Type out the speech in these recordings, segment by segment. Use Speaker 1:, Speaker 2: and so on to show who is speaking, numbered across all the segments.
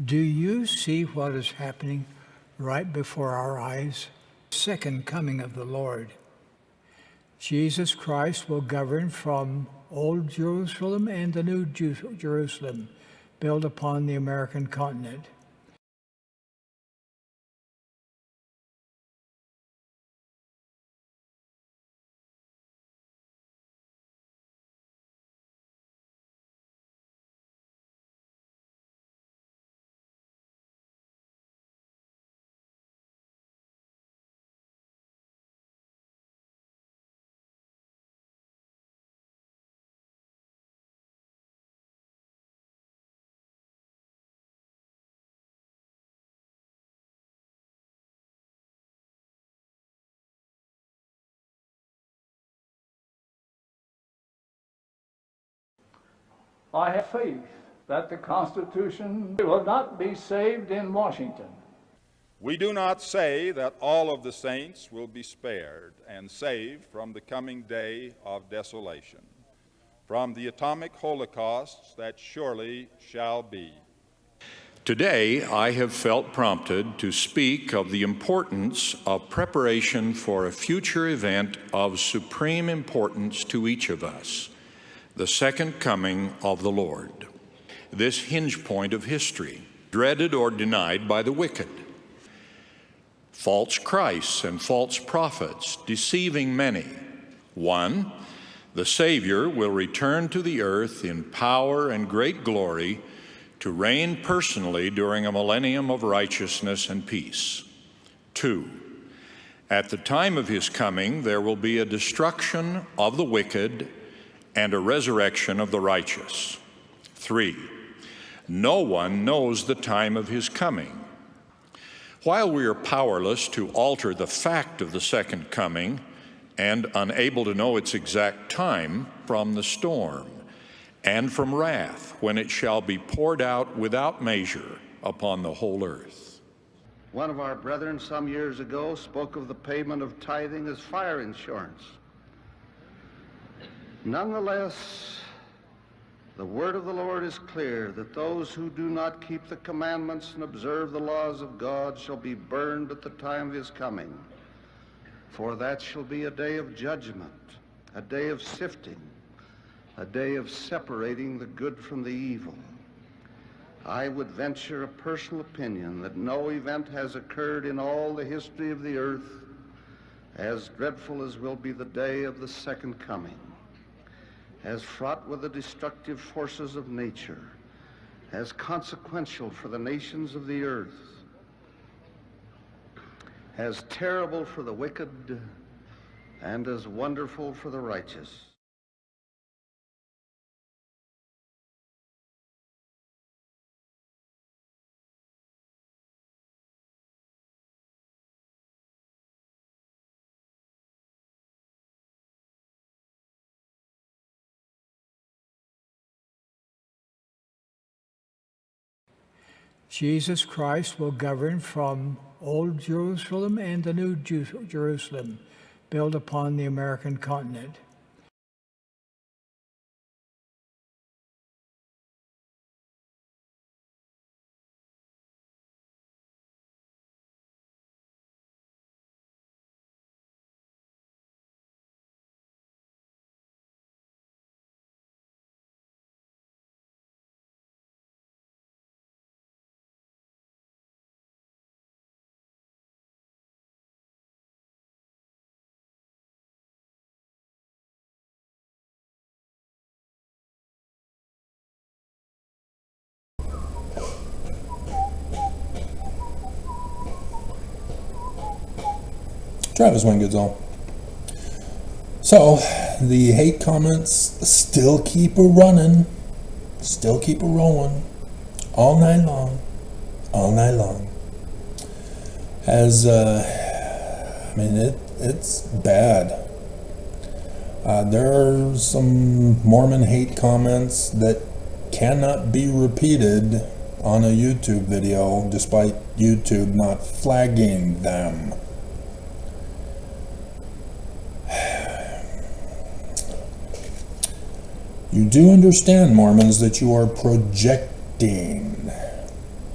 Speaker 1: Do you see what is happening right before our eyes? Second coming of the Lord. Jesus Christ will govern from Old Jerusalem and the New Jerusalem, built upon the American continent.
Speaker 2: I have faith that the Constitution will not be saved in Washington.
Speaker 3: We do not say that all of the saints will be spared and saved from the coming day of desolation, from the atomic holocausts that surely shall be.
Speaker 4: Today, I have felt prompted to speak of the importance of preparation for a future event of supreme importance to each of us, the second coming of the Lord. This hinge point of history, dreaded or denied by the wicked. False Christs and false prophets deceiving many. 1, the Savior will return to the earth in power and great glory to reign personally during a millennium of righteousness and peace. 2, at the time of his coming, there will be a destruction of the wicked and a resurrection of the righteous. 3, no one knows the time of his coming. While we are powerless to alter the fact of the second coming and unable to know its exact time, from the storm and from wrath, when it shall be poured out without measure upon the whole earth.
Speaker 5: One of our brethren some years ago spoke of the payment of tithing as fire insurance. Nonetheless, the word of the Lord is clear that those who do not keep the commandments and observe the laws of God shall be burned at the time of his coming. For that shall be a day of judgment, a day of sifting, a day of separating the good from the evil. I would venture a personal opinion that no event has occurred in all the history of the earth as dreadful as will be the day of the second coming, as fraught with the destructive forces of nature, as consequential for the nations of the earth, as terrible for the wicked, and as wonderful for the righteous.
Speaker 1: Jesus Christ will govern from Old Jerusalem and the New Jerusalem, built upon the American continent.
Speaker 6: Travis went good on. So the hate comments still keep a running, still keep a rolling, all night long, all night long. As it's bad. There are some Mormon hate comments that cannot be repeated on a YouTube video, despite YouTube not flagging them. You do understand, Mormons, that you are projecting.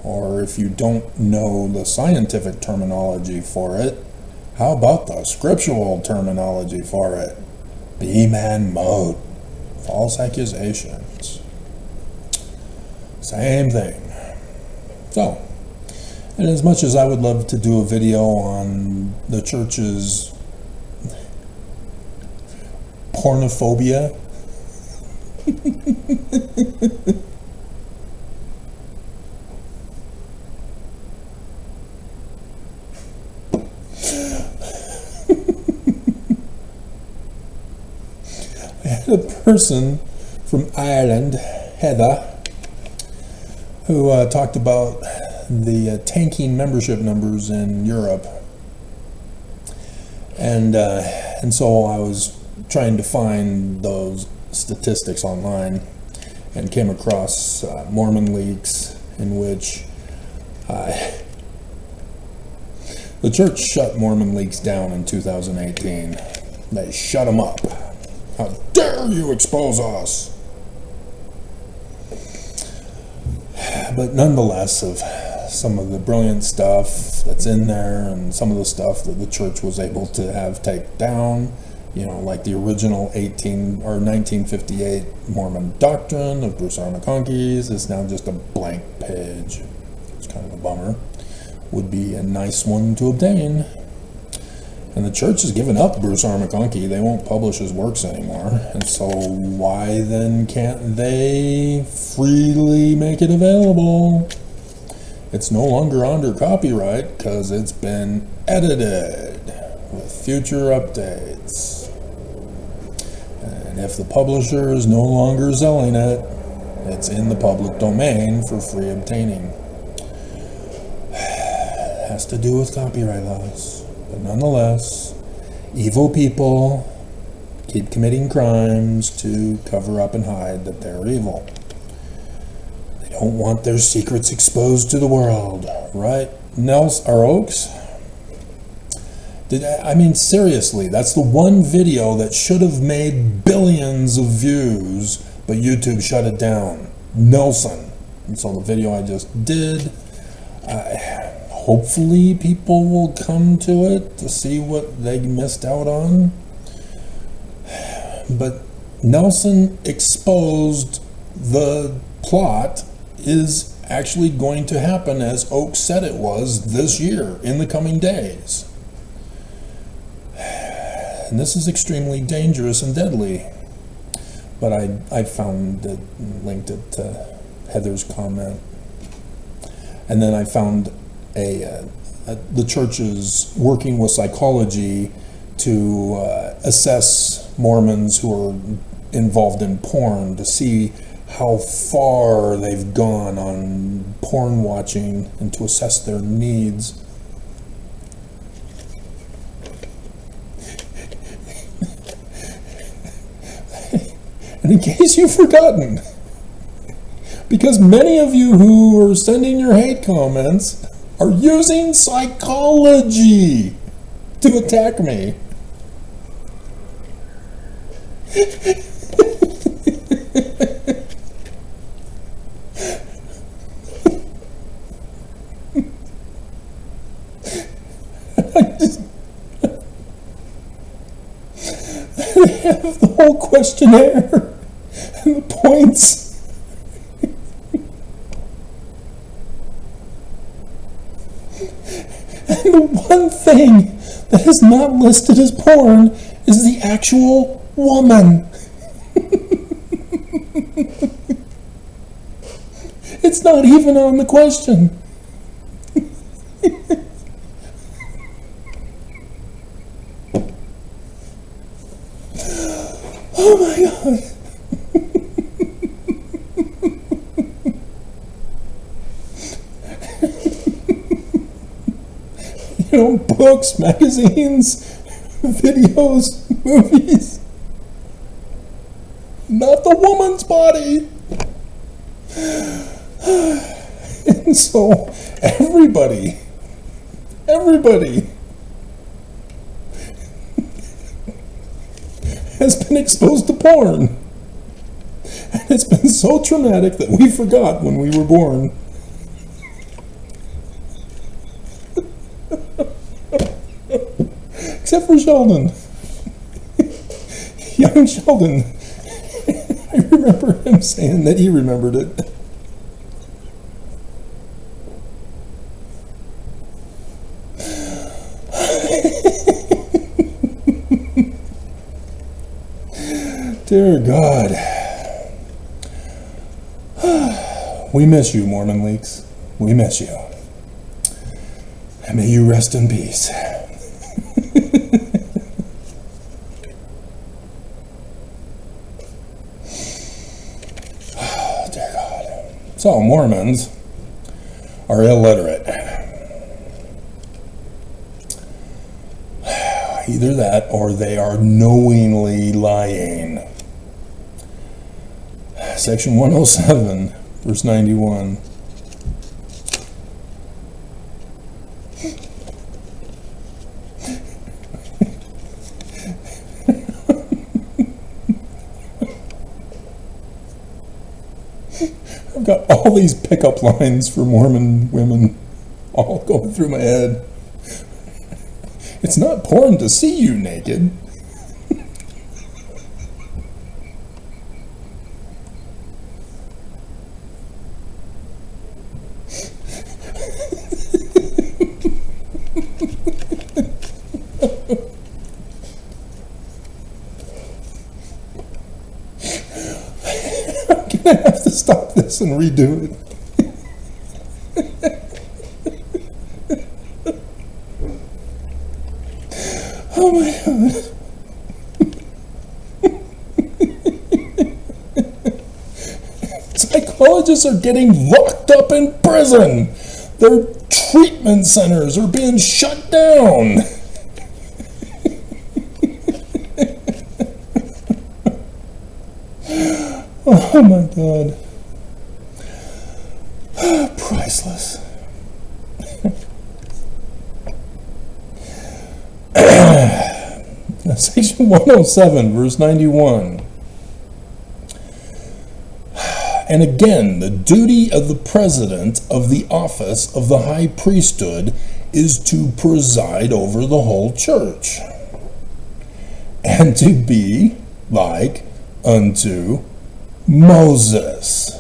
Speaker 6: or if you don't know the scientific terminology for it, how about the scriptural terminology for it? B-man mode. False accusations. Same thing. So, and as much as I would love to do a video on the church's pornophobia, I had a person from Ireland, Heather, who talked about the tanking membership numbers in Europe, and so I was trying to find those statistics online and came across Mormon leaks in which the church shut Mormon leaks down in 2018. They shut them up. How dare you expose us? But nonetheless, of some of the brilliant stuff that's in there and some of the stuff that the church was able to have taken down, you know, like the original 1958 Mormon doctrine of Bruce R. McConkie's is now just a blank page. It's kind of a bummer. Would be a nice one to obtain. And the church has given up Bruce R. McConkie. They won't publish his works anymore. And so why then can't they freely make it available? It's no longer under copyright because it's been edited with future updates. And if the publisher is no longer selling it, it's in the public domain for free obtaining. It has to do with copyright laws. But nonetheless, evil people keep committing crimes to cover up and hide that they're evil. They don't want their secrets exposed to the world, right? Oaks? I mean, seriously, that's the one video that should have made billions of views, but YouTube shut it down. Nelson. And so the video I just did, hopefully people will come to it to see what they missed out on. But Nelson exposed the plot is actually going to happen as Oaks said it was this year, in the coming days. And this is extremely dangerous and deadly. But I found it, linked it to Heather's comment. And then I found the church is working with psychology to assess Mormons who are involved in porn to see how far they've gone on porn watching and to assess their needs. And in case you've forgotten, because many of you who are sending your hate comments are using psychology to attack me. They have the whole questionnaire and the points. And the one thing that is not listed as porn is the actual woman. It's not even on the question. Oh my God. You know, books, magazines, videos, movies. Not the woman's body. And so everybody has been exposed to porn. And it's been so traumatic that we forgot when we were born. Except for Sheldon. Young Sheldon. I remember him saying that he remembered it. Dear God. We miss you, Mormon Leaks. We miss you. And may you rest in peace. Dear God. So, Mormons are illiterate. Either that or they are knowingly lying. Section 107, verse 91. I've got all these pickup lines for Mormon women all going through my head. It's not porn to see you naked. I'm gonna have to stop this and redo it. Oh my God. Psychologists are getting locked up in prison. Their treatment centers are being shut down. Oh my God. Priceless. Section 107, verse 91. And again, the duty of the president of the office of the high priesthood is to preside over the whole church, and to be like unto Moses.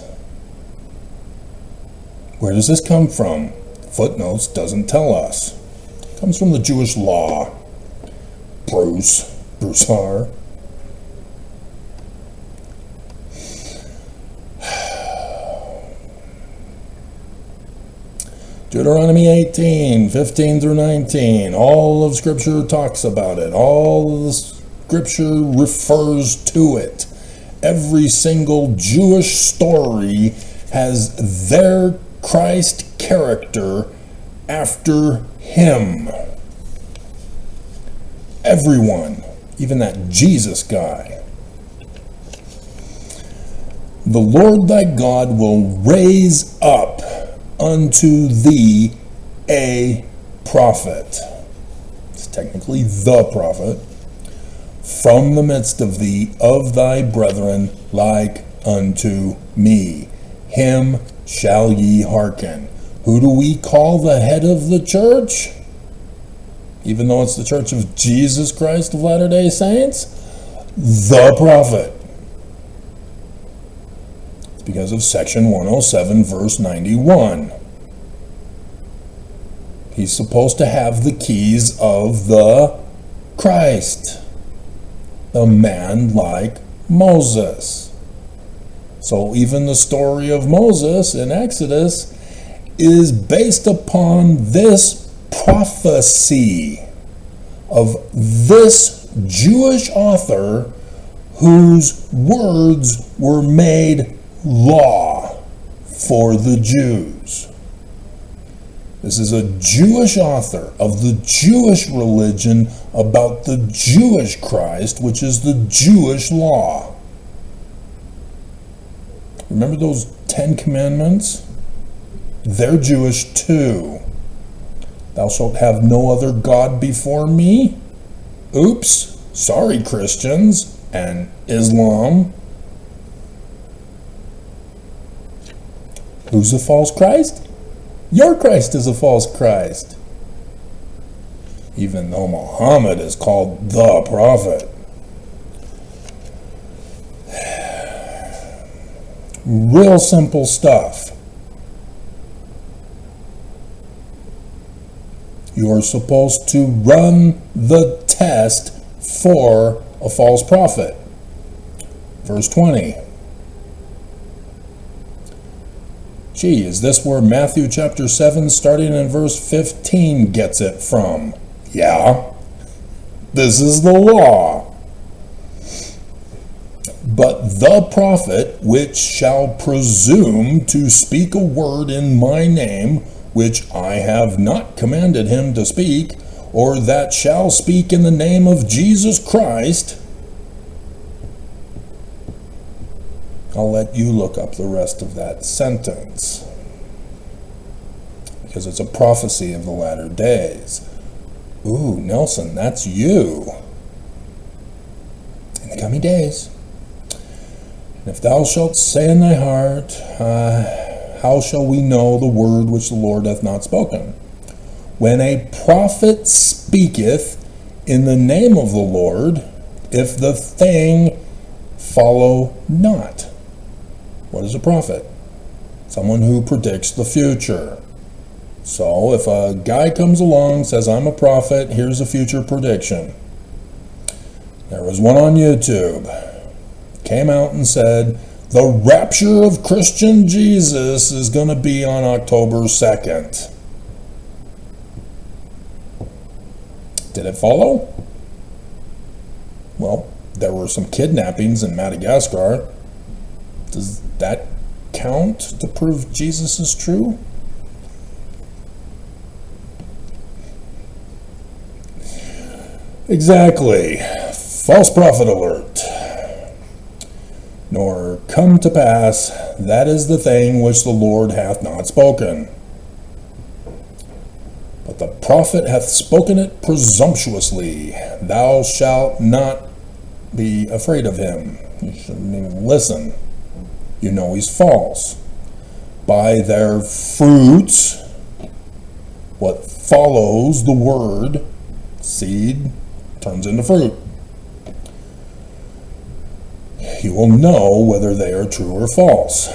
Speaker 6: Where does this come from? Footnotes doesn't tell us. It comes from the Jewish law. Bruce R. Deuteronomy 18, 15 through 19. All of Scripture talks about it. All of the Scripture refers to it. Every single Jewish story has their Christ character after him. Everyone, even that Jesus guy. The Lord thy God will raise up unto thee a prophet. It's technically the prophet. From the midst of thee, of thy brethren, like unto me. Him shall ye hearken. Who do we call the head of the church? Even though it's the Church of Jesus Christ of Latter-day Saints? The prophet. It's because of section 107, verse 91. He's supposed to have the keys of the Christ. A man like Moses. So even the story of Moses in Exodus is based upon this prophecy of this Jewish author whose words were made law for the Jews. This is a Jewish author of the Jewish religion about the Jewish Christ, which is the Jewish law. Remember those 10 commandments? They're Jewish too. Thou shalt have no other God before me. Oops, sorry Christians and Islam. Who's a false Christ? Your Christ is a false Christ. even though Muhammad is called the prophet. Real simple stuff. You're supposed to run the test for a false prophet. Verse 20. Gee, is this where Matthew chapter 7, starting in verse 15, gets it from? Yeah. This is the law. But the prophet which shall presume to speak a word in my name, which I have not commanded him to speak, or that shall speak in the name of Jesus Christ. I'll let you look up the rest of that sentence, because it's a prophecy of the latter days. Ooh, Nelson, that's you. In the coming days. And if thou shalt say in thy heart, how shall we know the word which the Lord hath not spoken? When a prophet speaketh in the name of the Lord, if the thing follow not. What is a prophet? Someone who predicts the future. So if a guy comes along, says, I'm a prophet, here's a future prediction. There was one on YouTube. Came out and said, the rapture of Christian Jesus is going to be on October 2nd. Did it follow? Well, there were some kidnappings in Madagascar. Does that count to prove Jesus is true? Exactly. False prophet alert. Nor come to pass, that is the thing which the Lord hath not spoken. But the prophet hath spoken it presumptuously. Thou shalt not be afraid of him. You shouldn't even listen. You know he's false. By their fruits, what follows the word, seed, turns into fruit. You will know whether they are true or false.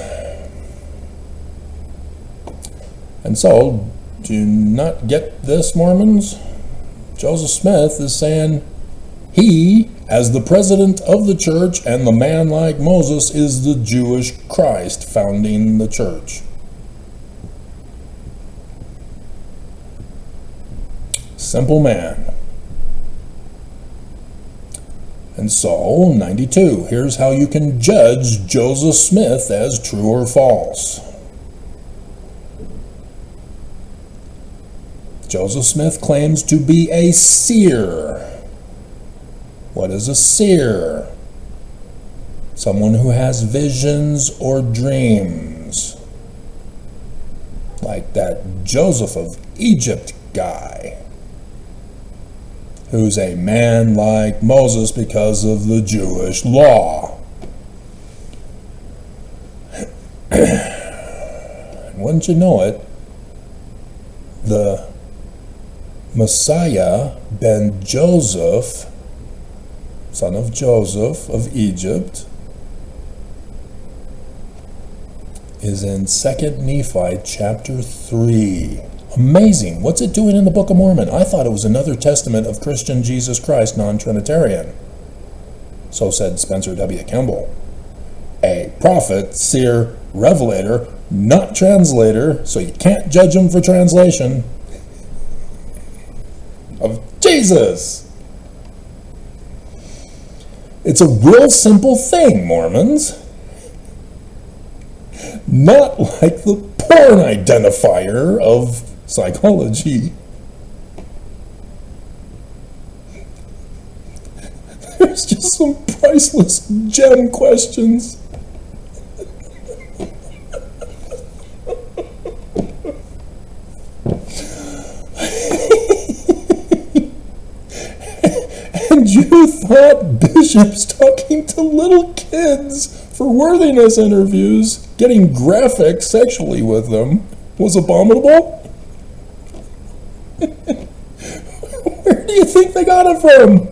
Speaker 6: And so, do you not get this, Mormons? Joseph Smith is saying he, as the president of the church and the man like Moses, is the Jewish Christ founding the church. Simple man. And so, 92, here's how you can judge Joseph Smith as true or false. Joseph Smith claims to be a seer. What is a seer? Someone who has visions or dreams. Like that Joseph of Egypt guy, who's a man like Moses because of the Jewish law. And wouldn't you know it, the Messiah ben Joseph, son of Joseph of Egypt, is in 2 Nephi chapter 3. Amazing. What's it doing in the Book of Mormon? I thought it was another testament of Christian Jesus Christ, non-Trinitarian. So said Spencer W. Kimball. A prophet, seer, revelator, not translator, so you can't judge him for translation, of Jesus. It's a real simple thing, Mormons. Not like the porn identifier of psychology. There's just some priceless gem questions. And you thought bishops talking to little kids for worthiness interviews, getting graphic sexually with them, was abominable? Where do you think they got it from?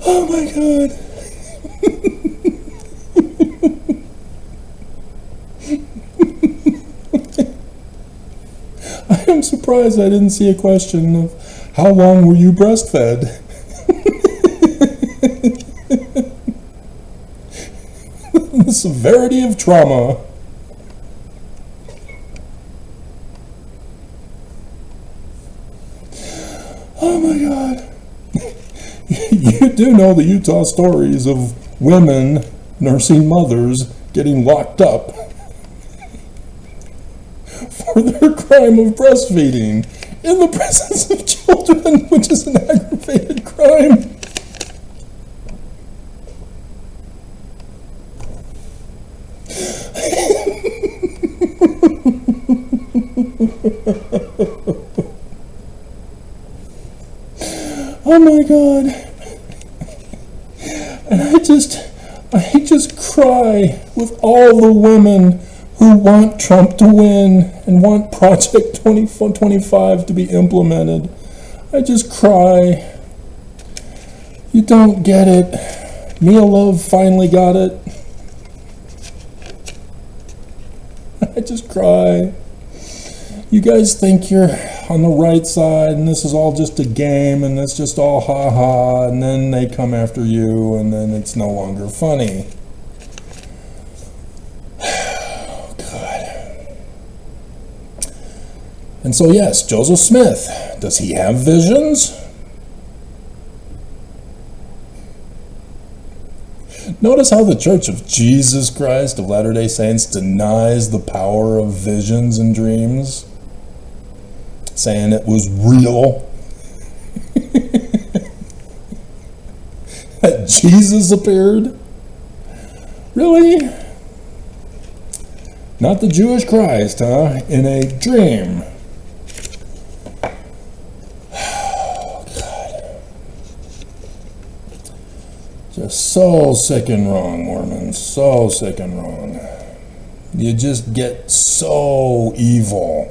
Speaker 6: Oh my God. I am surprised I didn't see a question of how long were you breastfed? The severity of trauma. Oh my God. You do know the Utah stories of women nursing mothers getting locked up for their crime of breastfeeding in the presence of children, which is an aggravated crime. Oh my God. And I just cry with all the women who want Trump to win and want Project 2025 to be implemented. I just cry. You don't get it. Mia Love finally got it. I just cry. You guys think you're on the right side and this is all just a game and it's just all ha-ha, and then they come after you and then it's no longer funny. Oh, God. And so yes, Joseph Smith, does he have visions? Notice how the Church of Jesus Christ of Latter-day Saints denies the power of visions and dreams, saying it was real. That Jesus appeared? Really? Not the Jewish Christ, huh? In a dream. Oh, God. Just so sick and wrong, Mormons. So sick and wrong. You just get so evil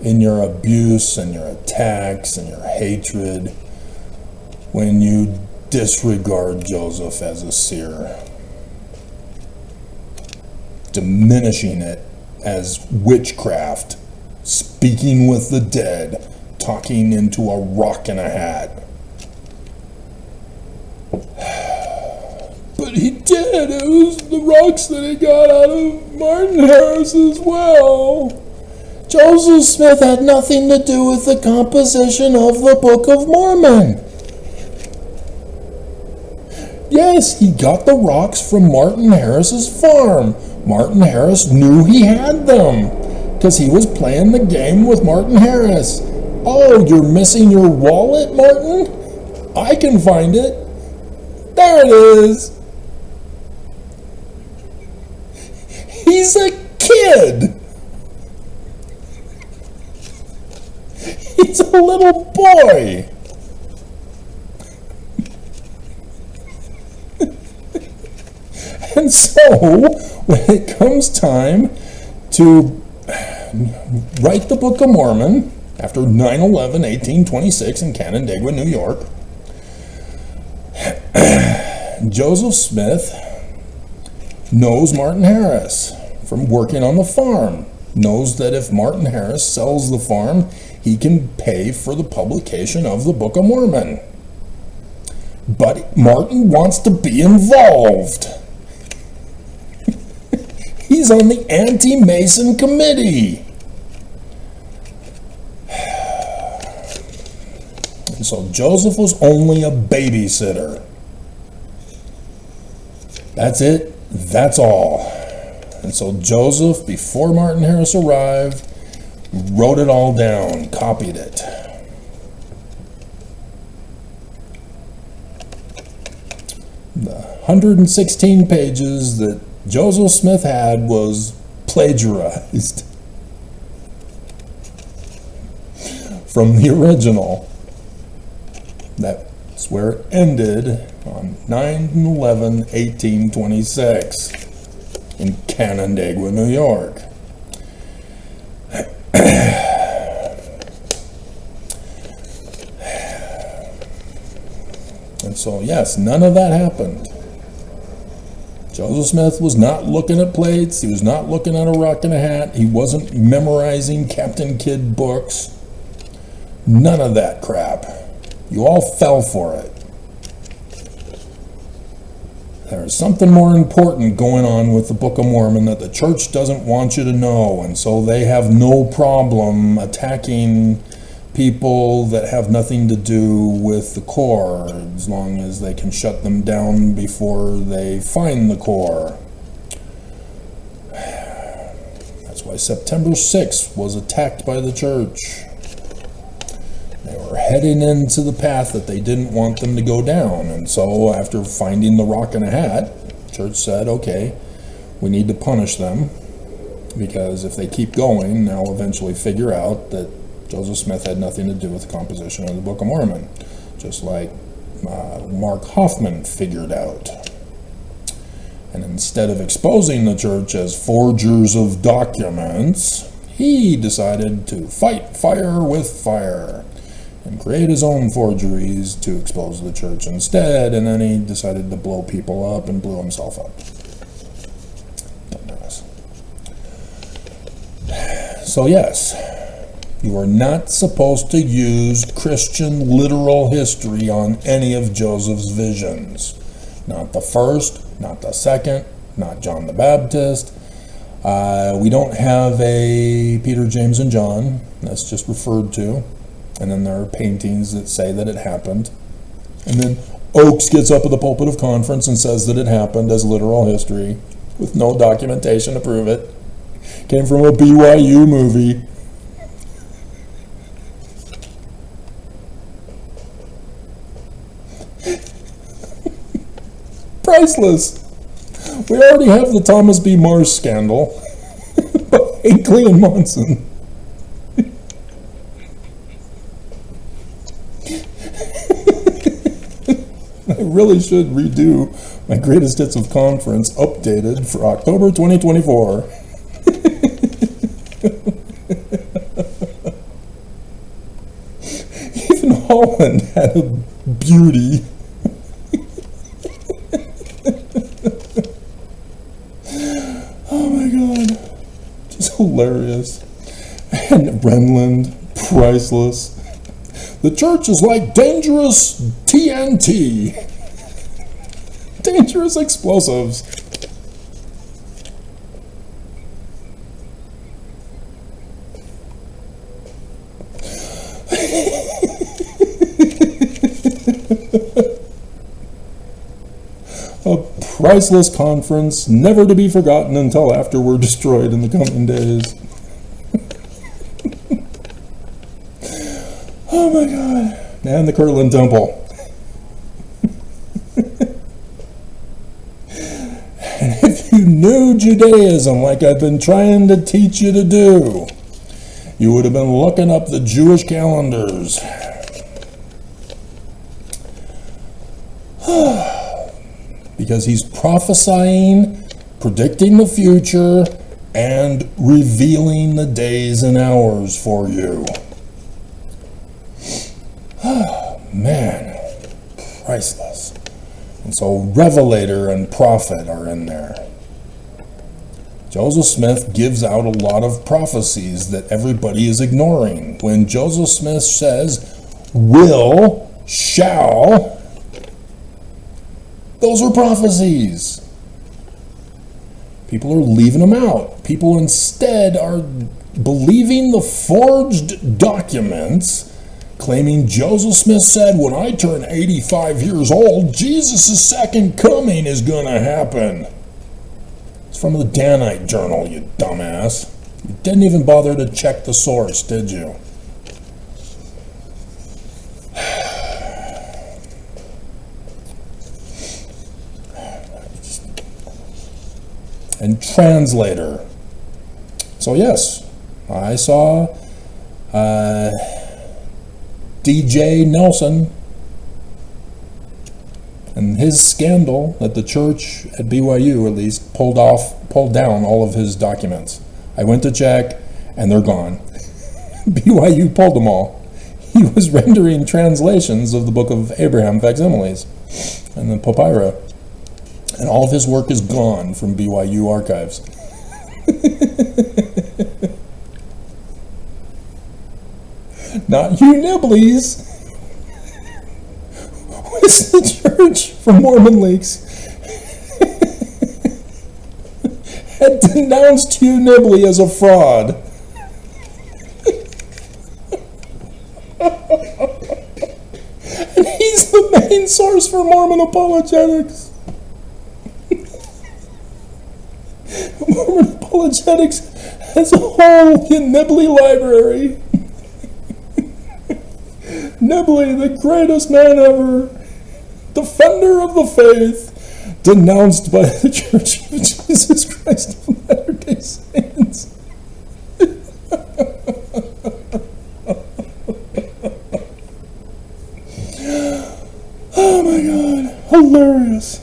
Speaker 6: in your abuse and your attacks and your hatred when you disregard Joseph as a seer, diminishing it as witchcraft, speaking with the dead, talking into a rock and a hat. But he did. It was the rocks that he got out of Martin Harris as well. Joseph Smith had nothing to do with the composition of the Book of Mormon. Yes, he got the rocks from Martin Harris's farm. Martin Harris knew he had them because he was playing the game with Martin Harris. Oh, you're missing your wallet, Martin? I can find it. There it is. He's a kid. He's a little boy. And so, when it comes time to write the Book of Mormon, after 9/11/1826 in Canandaigua, New York, Joseph Smith knows Martin Harris from working on the farm, knows that if Martin Harris sells the farm, he can pay for the publication of the Book of Mormon. But Martin wants to be involved. He's on the anti-Mason committee. And so Joseph was only a babysitter. That's it. That's all. And so Joseph, before Martin Harris arrived, wrote it all down, copied it. The 116 pages that Joseph Smith had was plagiarized from the original. That's where it ended on 9/11/1826 in Canandaigua, New York. And so, yes, none of that happened. Joseph Smith was not looking at plates. He was not looking at a rock and a hat. He wasn't memorizing Captain Kidd books. None of that crap. You all fell for it. There's something more important going on with the Book of Mormon that the church doesn't want you to know, and so they have no problem attacking people that have nothing to do with the core, as long as they can shut them down before they find the core. That's why September 6th was attacked by the church. They were heading into the path that they didn't want them to go down, and so after finding the rock and a hat, the church said, okay, we need to punish them, because if they keep going, they'll eventually figure out that Joseph Smith had nothing to do with the composition of the Book of Mormon, just like Mark Hoffman figured out. And instead of exposing the church as forgers of documents, he decided to fight fire with fire and create his own forgeries to expose the church instead, and then he decided to blow people up and blew himself up. Dumbass. So yes, you are not supposed to use Christian literal history on any of Joseph's visions. Not the first, not the second, not John the Baptist. We don't have a Peter, James, and John. That's just referred to. And then there are paintings that say that it happened. And then Oakes gets up at the pulpit of conference and says that it happened as literal history with no documentation to prove it. Came from a BYU movie. Priceless. We already have the Thomas B. Mars scandal. But Hinckley and Monson. I really should redo my greatest hits of conference updated for October 2024. Even Holland had a beauty. Oh my god. Just hilarious. And Renland, priceless. The church is like dangerous TNT. Dangerous explosives. A priceless conference, never to be forgotten until after we're destroyed in the coming days. Oh my god. And the Kirtland Temple. And if you knew Judaism like I've been trying to teach you to do, you would have been looking up the Jewish calendars. Because he's prophesying, predicting the future, and revealing the days and hours for you. Man, priceless. And so Revelator and Prophet are in there. Joseph Smith gives out a lot of prophecies that everybody is ignoring. When Joseph Smith says, will, shall, those are prophecies. People are leaving them out. People instead are believing the forged documents, claiming Joseph Smith said, when I turn 85 years old, Jesus' second coming is going to happen. It's from the Danite Journal, you dumbass. You didn't even bother to check the source, did you? And translator. So yes, I saw DJ Nelson and his scandal that the church at BYU at least pulled down all of his documents. I went to check and they're gone. BYU pulled them all. he was rendering translations of the Book of Abraham facsimiles and the papyri. And all of his work is gone from BYU archives. Not you nibblies. Was the Church for Mormon Leaks had denounced Hugh Nibley as a fraud. And he's the main source for Mormon apologetics. Mormon apologetics has a whole Nibley library. Nibley, the greatest man ever, defender of the faith, denounced by the Church of Jesus Christ of Latter-day Saints. Oh my God, hilarious.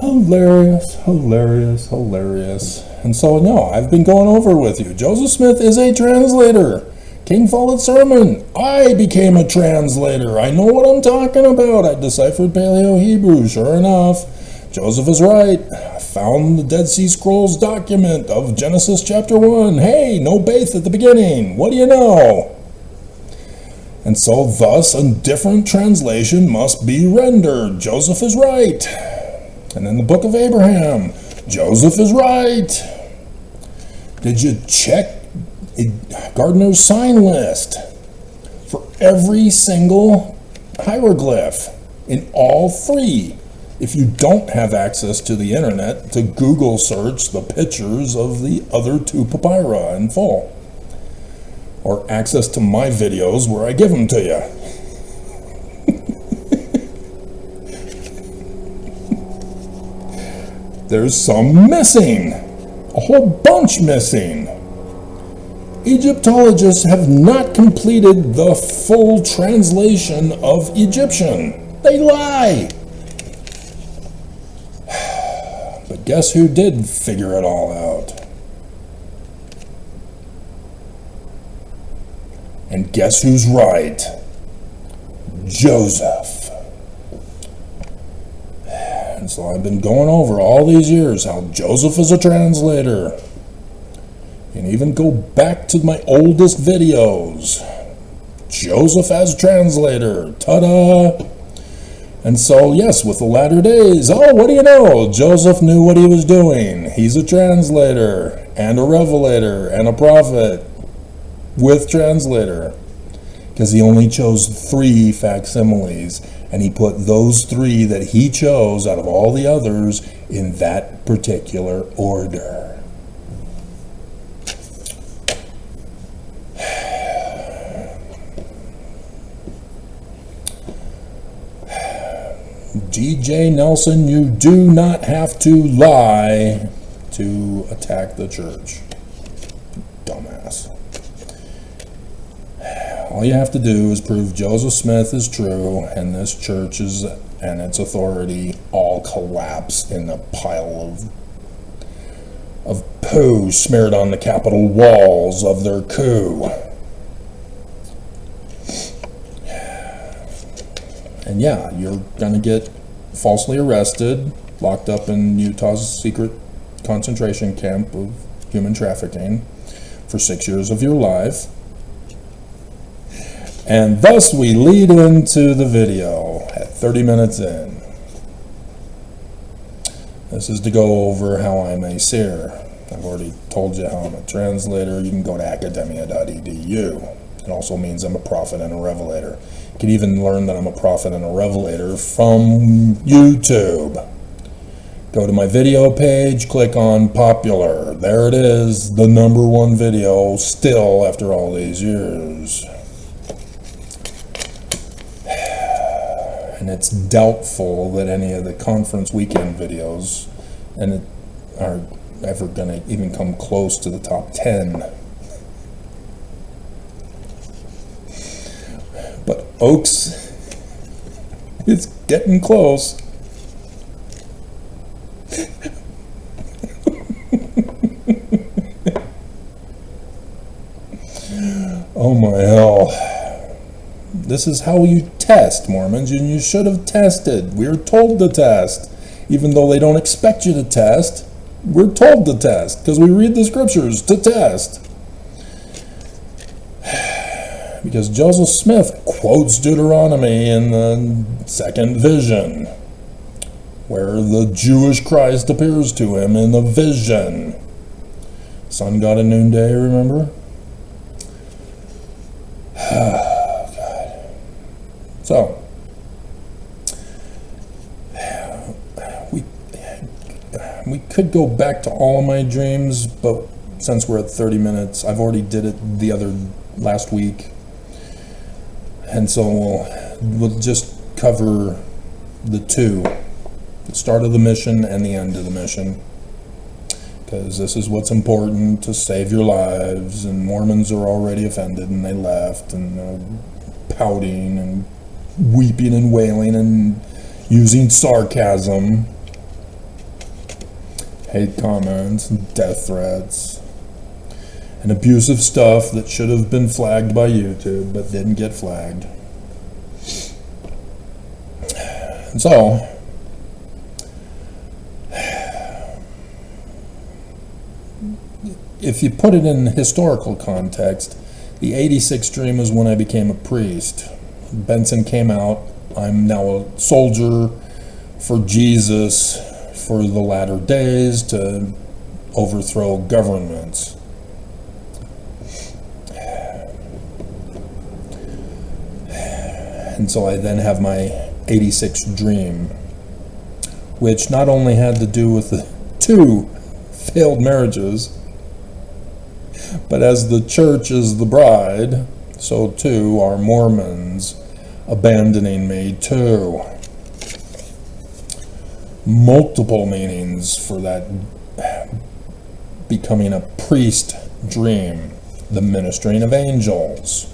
Speaker 6: Hilarious, hilarious, hilarious. And so, no, I've been going over with you. Joseph Smith is a translator. King Follett's sermon. I became a translator. I know what I'm talking about. I deciphered Paleo-Hebrew. Sure enough, Joseph is right. I found the Dead Sea Scrolls document of Genesis chapter 1. Hey, no Baith at the beginning. What do you know? And so, thus, a different translation must be rendered. Joseph is right. And then the Book of Abraham. Joseph is right. Did you check Gardner's sign list for every single hieroglyph in all three? If you don't have access to the internet, to Google search the pictures of the other two papyri in full, or access to my videos where I give them to you. There's some missing, a whole bunch missing. Egyptologists have not completed the full translation of Egyptian. They lie. But guess who did figure it all out? And guess who's right? Joseph. And so I've been going over all these years how Joseph is a translator. And even go back to my oldest videos. Joseph as translator. Ta-da! And so, yes, with the latter days, oh, what do you know? Joseph knew what he was doing. He's a translator and a revelator and a prophet with translator. Because he only chose 3 facsimiles, and he put those 3 that he chose out of all the others in that particular order. G.J. Nelson, you do not have to lie to attack the church. Dumbass. All you have to do is prove Joseph Smith is true, and this church is, and its authority all collapse in a pile of poo smeared on the Capitol walls of their coup. And yeah, you're going to get falsely arrested, locked up in Utah's secret concentration camp of human trafficking for 6 years of your life. And thus we lead into the video at 30 minutes in. This is to go over how I'm a seer. I've already told you how I'm a translator. You can go to academia.edu. It also means I'm a prophet and a revelator. You can even learn that I'm a prophet and a revelator from YouTube. Go to my video page, click on popular. There it is, the #1 video still after all these years. And it's doubtful that any of the conference weekend videos are ever going to even come close to the top 10. But Oaks is getting close. Oh my hell. This is how you test, Mormons, and you should have tested. We are told to test. Even though they don't expect you to test, we're told to test, because we read the scriptures to test. Because Joseph Smith quotes Deuteronomy in the second vision, where the Jewish Christ appears to him in the vision. Sun got a noonday, remember? God. So, we could go back to all of my dreams, but since we're at 30 minutes, I've already did it last week. And so we'll just cover the two, the start of the mission and the end of the mission. Because this is what's important to save your lives, and Mormons are already offended and they left, and pouting and weeping and wailing and using sarcasm, hate comments and death threats, and abusive stuff that should have been flagged by YouTube but didn't get flagged. And so, if you put it in historical context, the 86 dream is when I became a priest. Benson came out. I'm now a soldier for Jesus for the latter days to overthrow governments. And so I then have my 86 dream, which not only had to do with the 2 failed marriages, but as the church is the bride, so too are Mormons abandoning me too. Multiple meanings for that becoming a priest dream. The ministering of angels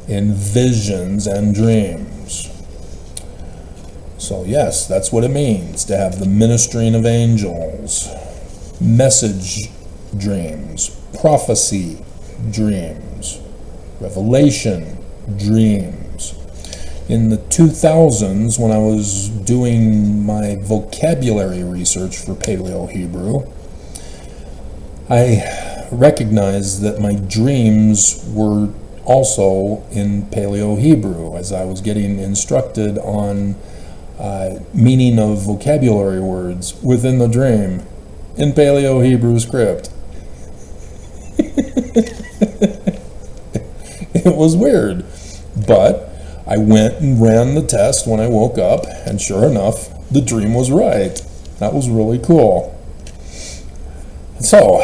Speaker 6: in visions and dreams. So yes, that's what it means to have the ministering of angels, message dreams, prophecy dreams, revelation dreams. In the 2000s, when I was doing my vocabulary research for Paleo-Hebrew, I recognized that my dreams were also in Paleo-Hebrew, as I was getting instructed on meaning of vocabulary words within the dream in Paleo-Hebrew script. It was weird, but I went and ran the test when I woke up, and sure enough, the dream was right. That was really cool. So,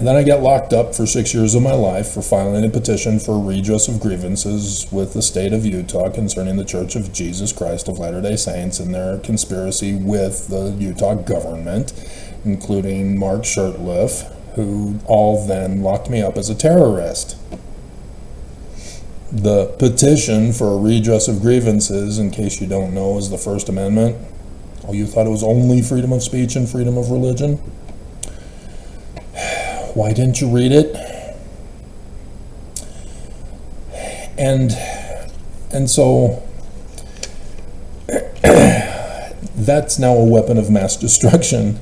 Speaker 6: then I got locked up for 6 years of my life for filing a petition for redress of grievances with the state of Utah concerning the Church of Jesus Christ of Latter-day Saints and their conspiracy with the Utah government, including Mark Shurtleff, who all then locked me up as a terrorist. The petition for a redress of grievances, in case you don't know, is the First Amendment. Oh, you thought it was only freedom of speech and freedom of religion? Why didn't you read it? And so that's now a weapon of mass destruction.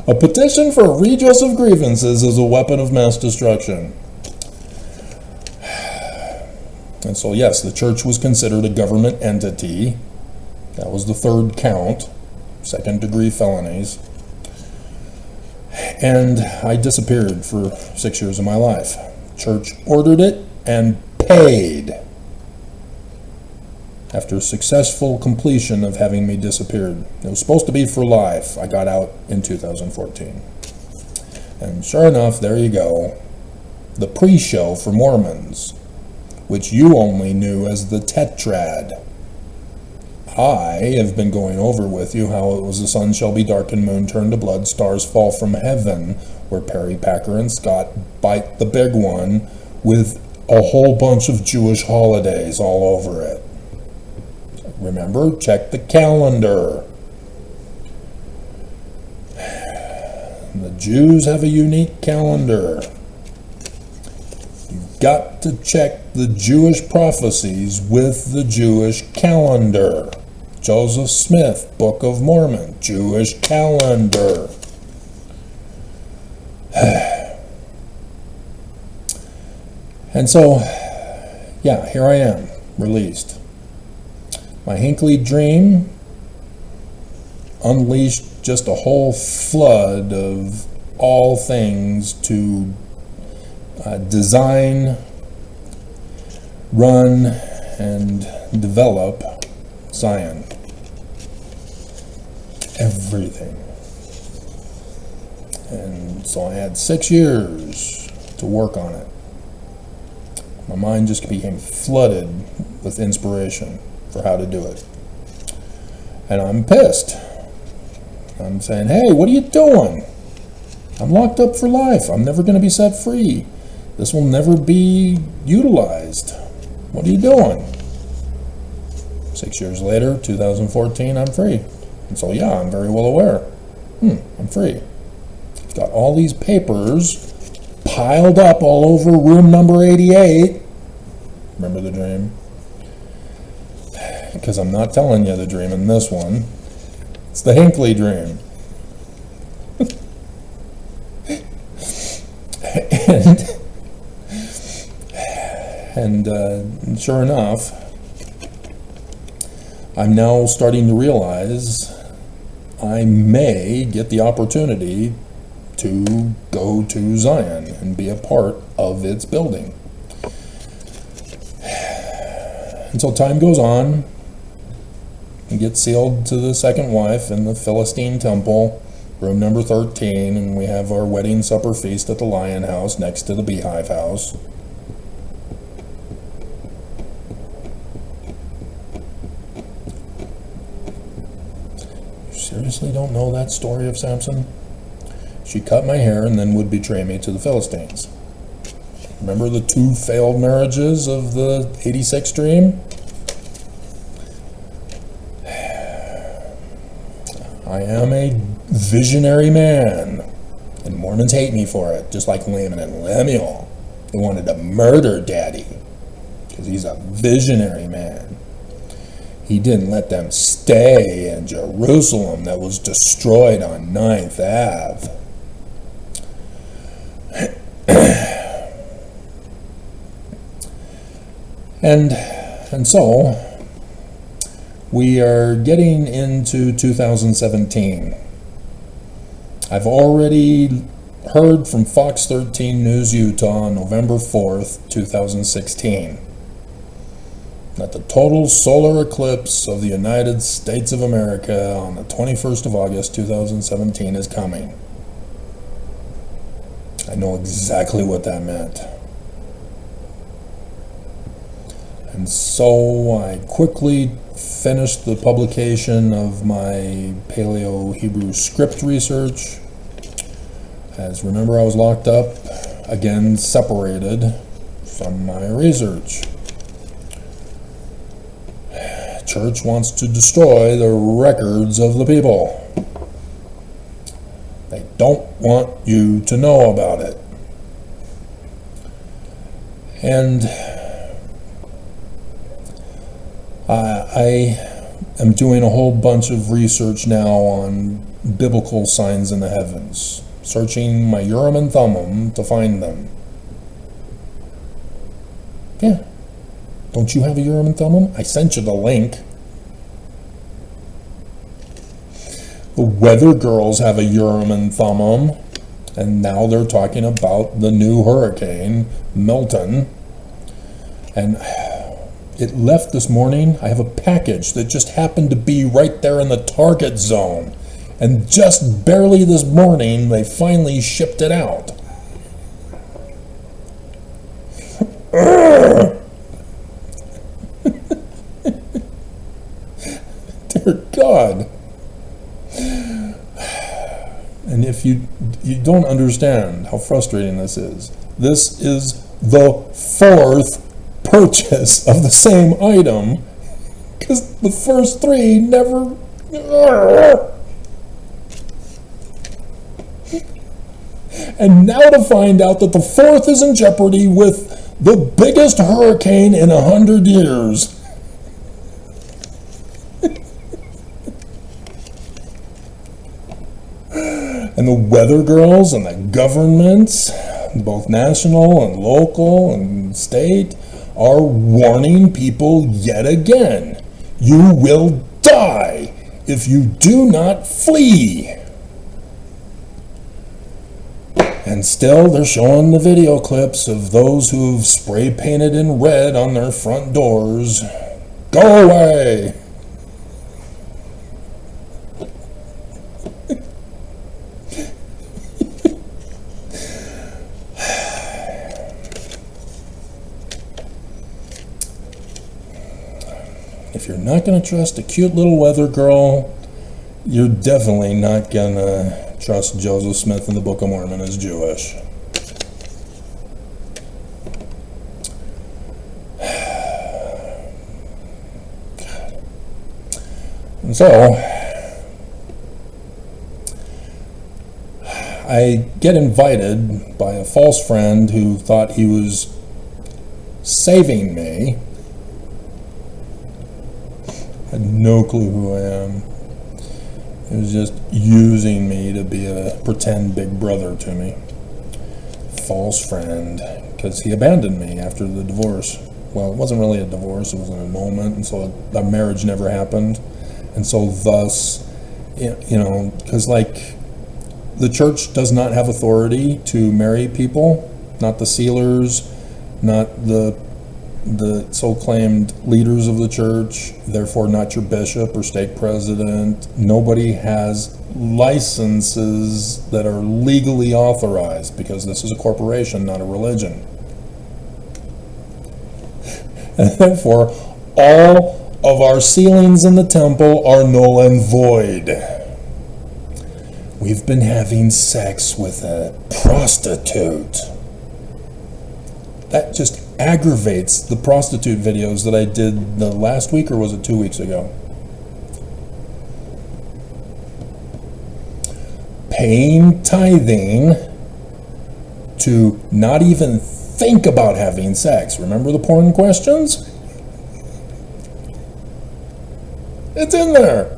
Speaker 6: A petition for a redress of grievances is a weapon of mass destruction. And so yes, the church was considered a government entity. That was the third count, second-degree felonies. And I disappeared for 6 years of my life. Church ordered it and paid. After successful completion of having me disappeared. It was supposed to be for life. I got out in 2014. And sure enough, there you go. The pre-show for Mormons, which you only knew as the Tetrad. I have been going over with you how it was the sun shall be darkened, moon turned to blood, stars fall from heaven, where Perry, Packer, and Scott bite the big one with a whole bunch of Jewish holidays all over it. Remember, check the calendar. The Jews have a unique calendar. You got to check the Jewish prophecies with the Jewish calendar. Joseph Smith, Book of Mormon, Jewish calendar. And so, yeah, here I am, released. My Hinckley dream unleashed just a whole flood of all things to design, run, and develop Zion. Everything. And so I had 6 years to work on it. My mind just became flooded with inspiration for how to do it. And I'm pissed. I'm saying, hey, what are you doing? I'm locked up for life. I'm never going to be set free. This will never be utilized. What are you doing? 6 years later, 2014, I'm free. And so, yeah, I'm very well aware. I'm free. I've got all these papers piled up all over room number 88. Remember the dream? Because I'm not telling you the dream in this one. It's the Hinckley dream. And sure enough, I'm now starting to realize I may get the opportunity to go to Zion and be a part of its building. And so time goes on, and get sealed to the second wife in the Philistine temple, room number 13, and we have our wedding supper feast at the Lion House next to the Beehive House. You seriously don't know that story of Samson? She cut my hair and then would betray me to the Philistines. Remember the 2 failed marriages of the 86 dream? I am a visionary man, and Mormons hate me for it, just like Laman and Lemuel. They wanted to murder Daddy, because he's a visionary man. He didn't let them stay in Jerusalem that was destroyed on 9th Ave. And so, we are getting into 2017. I've already heard from Fox 13 News Utah on November 4th, 2016, that the total solar eclipse of the United States of America on the 21st of August, 2017 is coming. I know exactly what that meant. And so I quickly finished the publication of my Paleo-Hebrew script research. As remember, I was locked up, again separated from my research. Church wants to destroy the records of the people. They don't want you to know about it. And I am doing a whole bunch of research now on biblical signs in the heavens, searching my Urim and Thummim to find them. Yeah. Don't you have a Urim and Thummim? I sent you the link. The Weather Girls have a Urim and Thummim, and now they're talking about the new hurricane, Milton. And it left this morning. I have a package that just happened to be right there in the target zone. And just barely this morning, they finally shipped it out. Dear God. And if you don't understand how frustrating this is the 4th purchase of the same item, because the first 3 never. And now to find out that the 4th is in jeopardy with The biggest hurricane in 100 years. And the weather girls and the governments, both national and local and state, are warning people yet again. You will die if you do not flee. And still they're showing the video clips of those who've spray painted in red on their front doors. Go away! If you're not going to trust a cute little weather girl, you're definitely not going to trust Joseph Smith in the Book of Mormon as Jewish. And so, I get invited by a false friend who thought he was saving me. Had no clue who I am. He was just using me to be a pretend big brother to me. False friend, because he abandoned me after the divorce. Well, it wasn't really a divorce, it was an annulment, and so the marriage never happened. And so thus, you know, because like the church does not have authority to marry people, not the sealers, not the so-claimed leaders of the church, therefore not your bishop or stake president. Nobody has licenses that are legally authorized because this is a corporation, not a religion. And therefore, all of our sealings in the temple are null and void. We've been having sex with a prostitute. That just aggravates the prostitute videos that I did the last week, or was it 2 weeks ago? Paying tithing to not even think about having sex. Remember the porn questions? It's in there.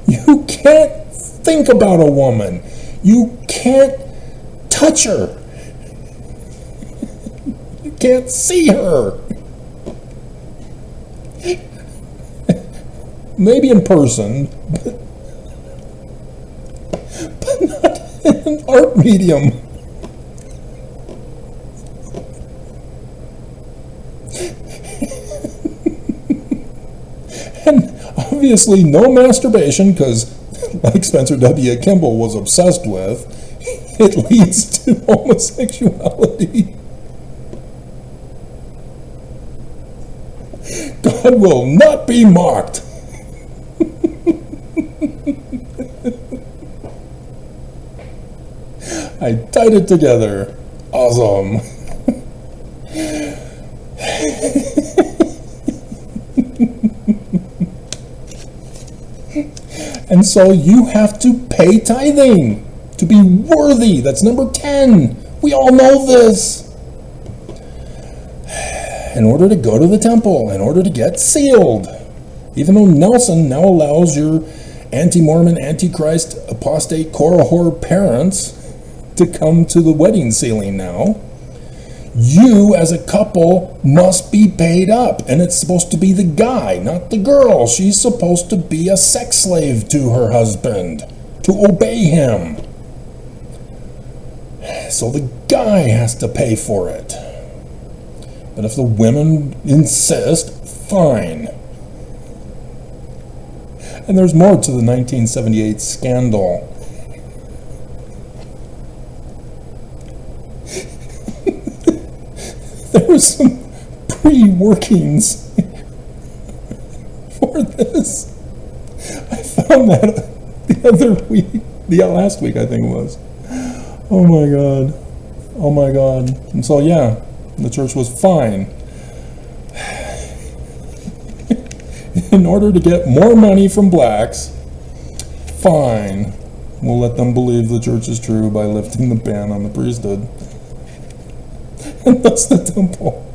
Speaker 6: You can't think about a woman. You can't touch her. You can't see her. Maybe in person, but not in an art medium. And obviously no masturbation, because like Spencer W. Kimball was obsessed with, it leads to homosexuality. God will not be mocked. I tied it together. Awesome. And so you have to pay tithing to be worthy. That's number 10. We all know this. In order to go to the temple, in order to get sealed. Even though Nelson now allows your anti-Mormon, anti-Christ, apostate, Korahor parents to come to the wedding sealing now, you as a couple must be paid up, and it's supposed to be the guy, not the girl. She's supposed to be a sex slave to her husband, to obey him. So the guy has to pay for it. But if the women insist, fine. And there's more to the 1978 scandal. There was some pre-workings for this. I found that the other week, last week I think it was. Oh my God. Oh my God. And so yeah, the church was fine. In order to get more money from blacks, fine. We'll let them believe the church is true by lifting the ban on the priesthood. And that's the temple.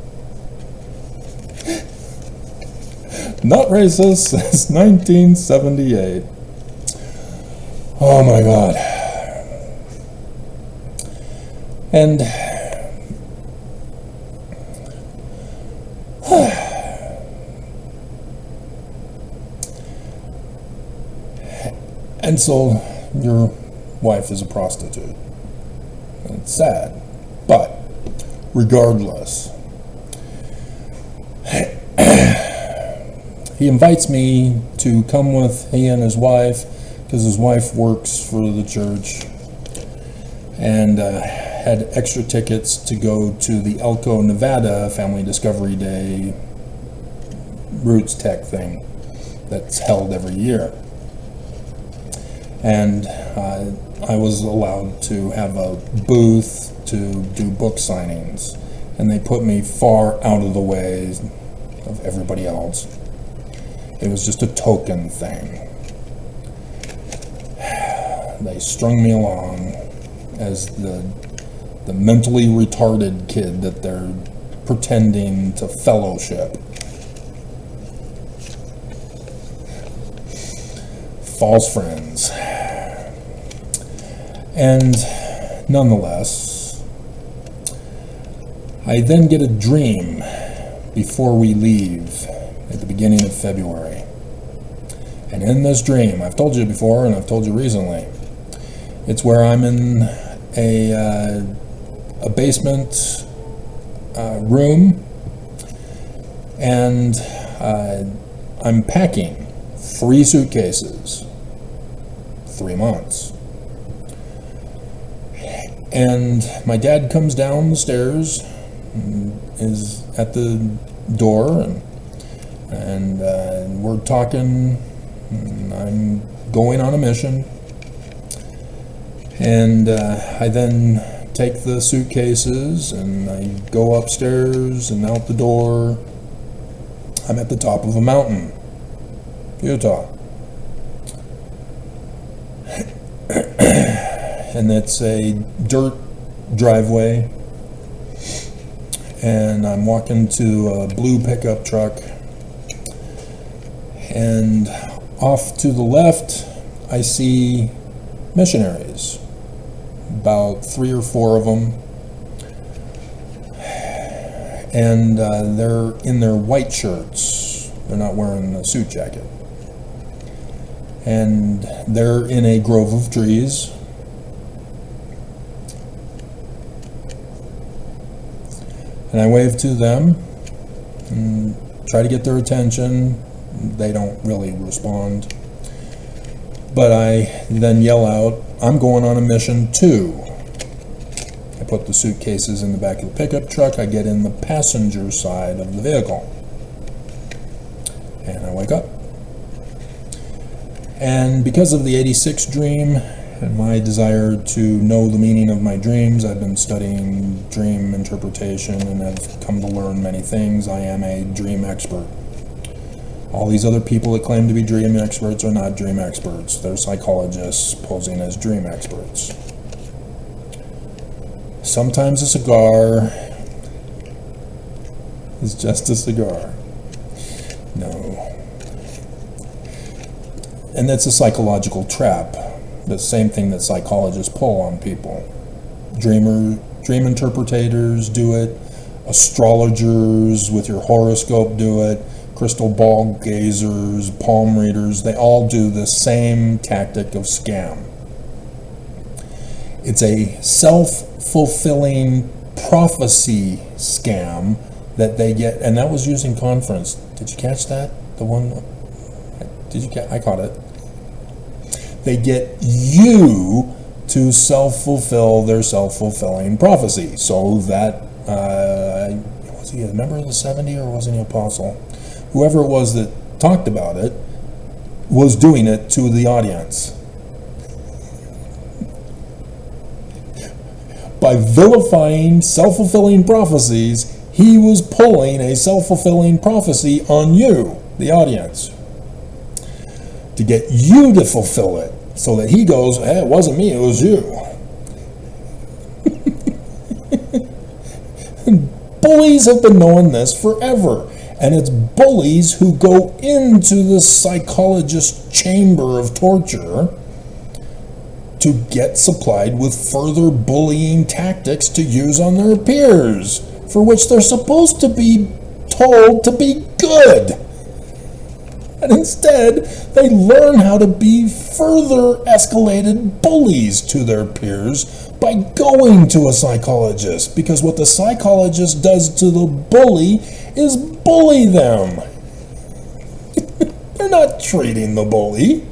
Speaker 6: Not racist since 1978. Oh my God. And and so your wife is a prostitute. It's sad, but regardless, he invites me to come with he and his wife, because his wife works for the church, and had extra tickets to go to the Elko, Nevada Family Discovery Day Roots Tech thing that's held every year. And I was allowed to have a booth to do book signings, and they put me far out of the way of everybody else. It was just a token thing. They strung me along as the mentally retarded kid that they're pretending to fellowship. False friends. And nonetheless, I then get a dream before we leave at the beginning of February. And in this dream, I've told you before and I've told you recently, it's where I'm in a basement room, and I'm packing 3 suitcases, 3 months. And my dad comes down the stairs, is at the door, and we're talking. I'm going on a mission, and I then take the suitcases and I go upstairs and out the door. I'm at the top of a mountain, Utah. And it's a dirt driveway, and I'm walking to a blue pickup truck, and off to the left I see missionaries, about 3 or 4 of them, and they're in their white shirts. They're not wearing a suit jacket, and they're in a grove of trees. And I wave to them and try to get their attention. They don't really respond. But I then yell out, "I'm going on a mission too." I put the suitcases in the back of the pickup truck. I get in the passenger side of the vehicle. And I wake up. And because of the 86 dream and my desire to know the meaning of my dreams, I've been studying dream interpretation and have come to learn many things. I am a dream expert. All these other people that claim to be dream experts are not dream experts. They're psychologists posing as dream experts. Sometimes a cigar is just a cigar. No. And that's a psychological trap. The same thing that psychologists pull on people. Dream interpreters do it. Astrologers with your horoscope do it. Crystal ball gazers, palm readers, they all do the same tactic of scam. It's a self-fulfilling prophecy scam that they get, and that was using conference. Did you catch that? The one, I caught it. They get you to self-fulfill their self-fulfilling prophecy. So that, was he a member of the 70 or was he an apostle? Whoever it was that talked about it was doing it to the audience. By vilifying self-fulfilling prophecies, he was pulling a self-fulfilling prophecy on you, the audience, to get you to fulfill it so that he goes, hey, it wasn't me, it was you. Bullies have been knowing this forever. And it's bullies who go into the psychologist's chamber of torture to get supplied with further bullying tactics to use on their peers, for which they're supposed to be told to be good. And instead, they learn how to be further escalated bullies to their peers by going to a psychologist, because what the psychologist does to the bully is bully them. They're not treating the bully.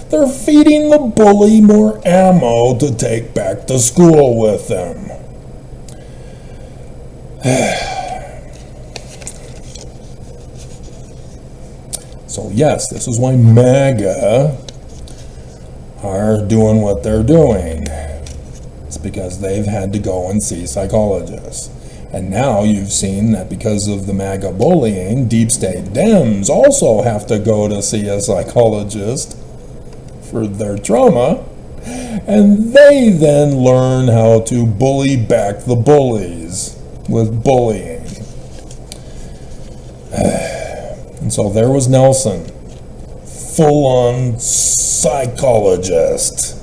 Speaker 6: They're feeding the bully more ammo to take back to school with them. So yes, this is why MAGA are doing what they're doing. It's because they've had to go and see psychologists. And now you've seen that because of the MAGA bullying, deep state Dems also have to go to see a psychologist for their trauma, and they then learn how to bully back the bullies with bullying. And so there was Nelson, full-on psychologist,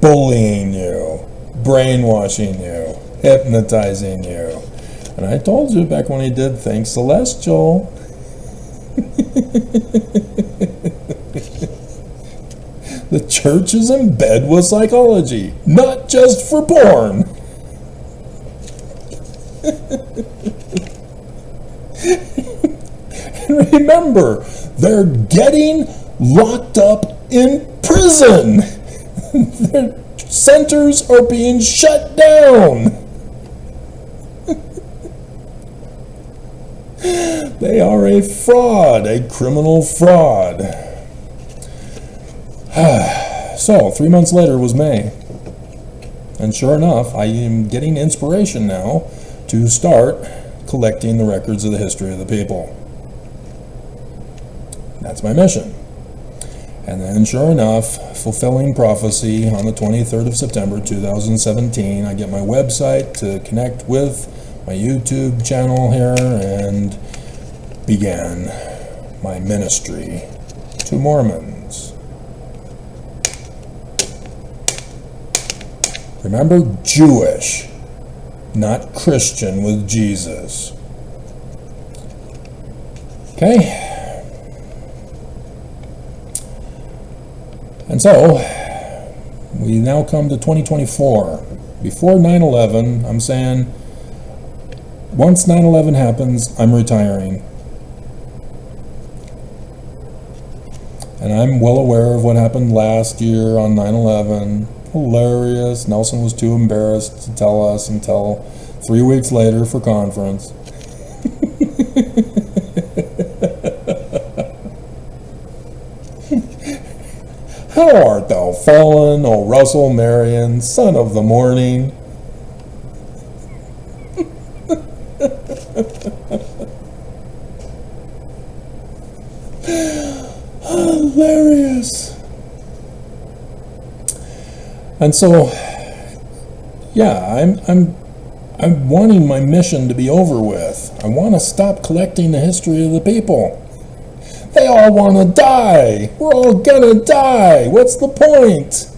Speaker 6: bullying you, brainwashing you, hypnotizing you. And I told you back when he did Think Celestial. The church is in bed with psychology, not just for porn. And remember, they're getting locked up in prison. Their centers are being shut down. They are a fraud, a criminal fraud. So, 3 months later was May. And sure enough, I am getting inspiration now to start collecting the records of the history of the people. That's my mission. And then, sure enough, fulfilling prophecy, on the 23rd of September 2017, I get my website to connect with my YouTube channel here and began my ministry to Mormons. Remember, Jewish, not Christian with Jesus. Okay? And so, we now come to 2024. Before 9/11, I'm saying, once 9/11 happens, I'm retiring. And I'm well aware of what happened last year on 9/11. Hilarious. Nelson was too embarrassed to tell us until 3 weeks later for conference. How art thou fallen, O Russell Marion, son of the morning? Hilarious. And so, yeah, I'm wanting my mission to be over with. I want to stop collecting the history of the people. They all want to die. We're all gonna die. What's the point?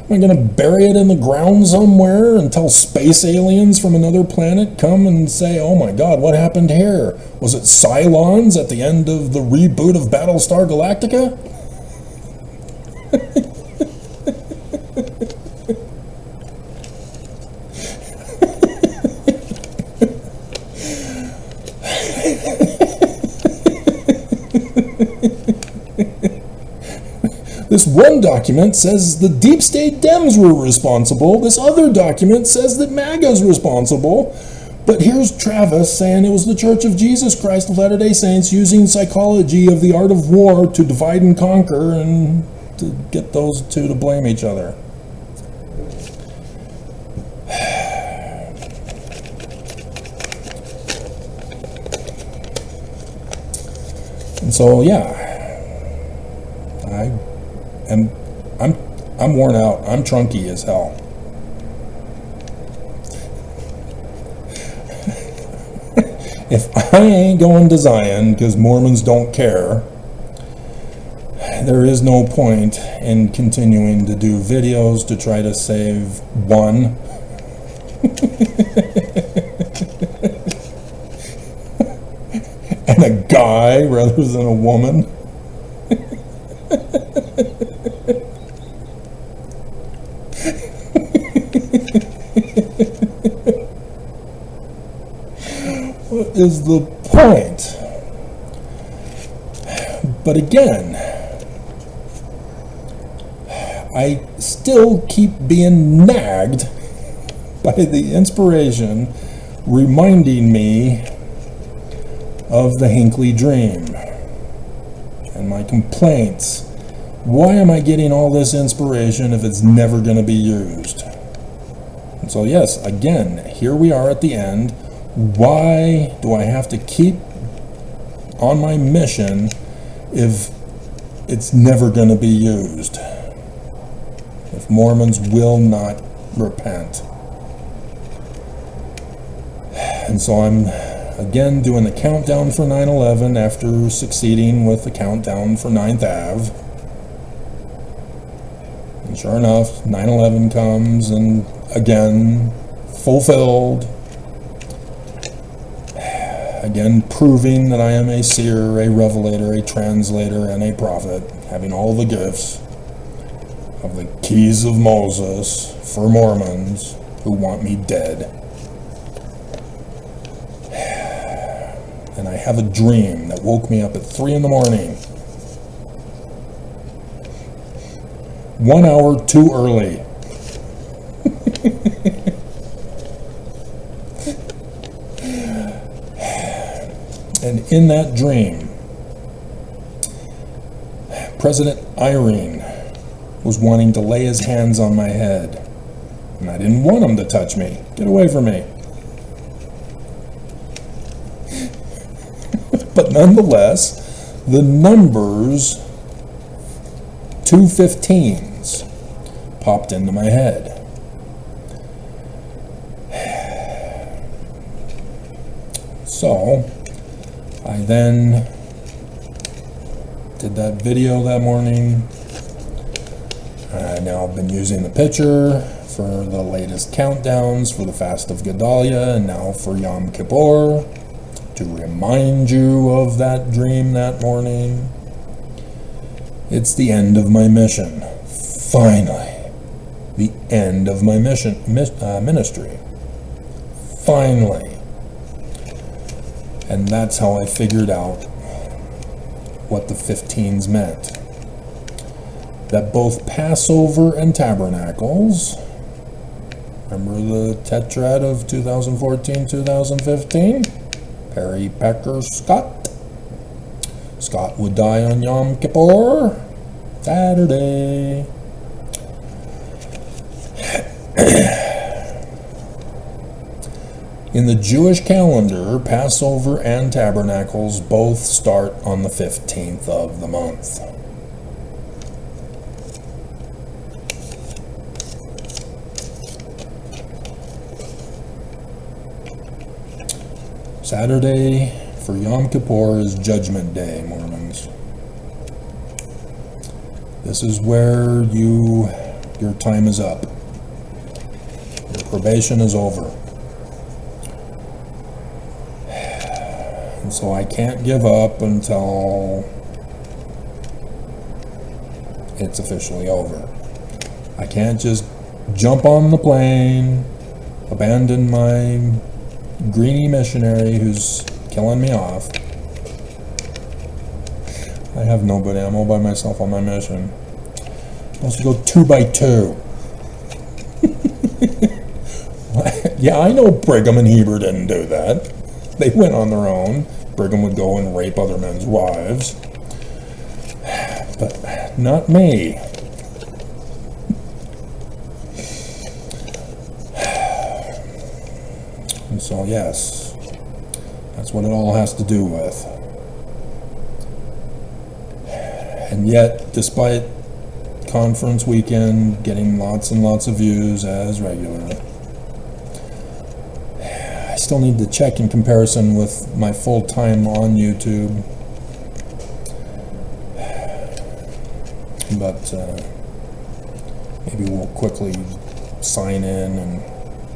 Speaker 6: Am I gonna bury it in the ground somewhere until space aliens from another planet come and say, oh my god, what happened here? Was it Cylons at the end of the reboot of Battlestar Galactica? This one document says the deep state Dems were responsible. This other document says that MAGA's responsible. But here's Travis saying it was the Church of Jesus Christ of Latter-day Saints using psychology of the art of war to divide and conquer and to get those two to blame each other. And so, yeah, I'm I'm worn out. I'm trunky as hell. If I ain't going to Zion because Mormons don't care, there is no point in continuing to do videos to try to save one. And a guy rather than a woman. What is the point? But again, I still keep being nagged by the inspiration reminding me of the Hinckley dream and my complaints. Why am I getting all this inspiration if it's never going to be used? And so yes, again, here we are at the end. Why do I have to keep on my mission if it's never going to be used? If Mormons will not repent. And so I'm again doing the countdown for 9/11 after succeeding with the countdown for 9th Ave. And sure enough, 9/11 comes and again fulfilled. Again proving that I am a seer, a revelator, a translator, and a prophet, having all the gifts of the keys of Moses for Mormons who want me dead. And I have a dream that woke me up at 3 in the morning. 1 hour too early. And in that dream, President Irene was wanting to lay his hands on my head. And I didn't want him to touch me. Get away from me. But nonetheless, the numbers 215s popped into my head. So I then did that video that morning. Now I've been using the picture for the latest countdowns for the Fast of Gedalia and now for Yom Kippur to remind you of that dream that morning. It's the end of my mission. Finally. The end of my ministry. Finally. And that's how I figured out what the 15s meant. That both Passover and Tabernacles, remember the tetrad of 2014-2015? Perry, Pecker, Scott. Scott would die on Yom Kippur, Saturday. In the Jewish calendar, Passover and Tabernacles both start on the 15th of the month. Saturday for Yom Kippur is Judgment Day, Mormons. This is where your time is up. Your probation is over. And so I can't give up until it's officially over. I can't just jump on the plane, abandon my greenie missionary who's killing me off. I have nobody. I'm all by myself on my mission. I'm supposed to go 2 by 2. Yeah, I know Brigham and Heber didn't do that. They went on their own. Brigham would go and rape other men's wives. But not me. And so, yes, that's what it all has to do with. And yet, despite conference weekend, getting lots and lots of views as regular. I still need to check in comparison with my full time on YouTube. But maybe we'll quickly sign in and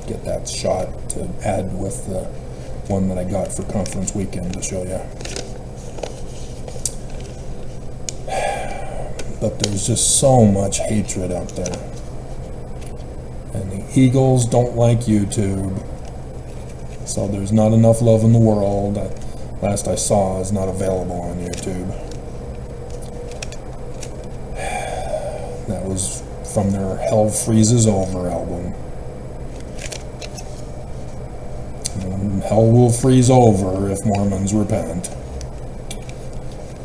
Speaker 6: get that shot to add with the one that I got for conference weekend to show you. But there's just so much hatred out there. And the Eagles don't like YouTube. So there's not enough love in the world. Last I saw is not available on YouTube. That was from their Hell Freezes Over album. And hell will freeze over if Mormons repent.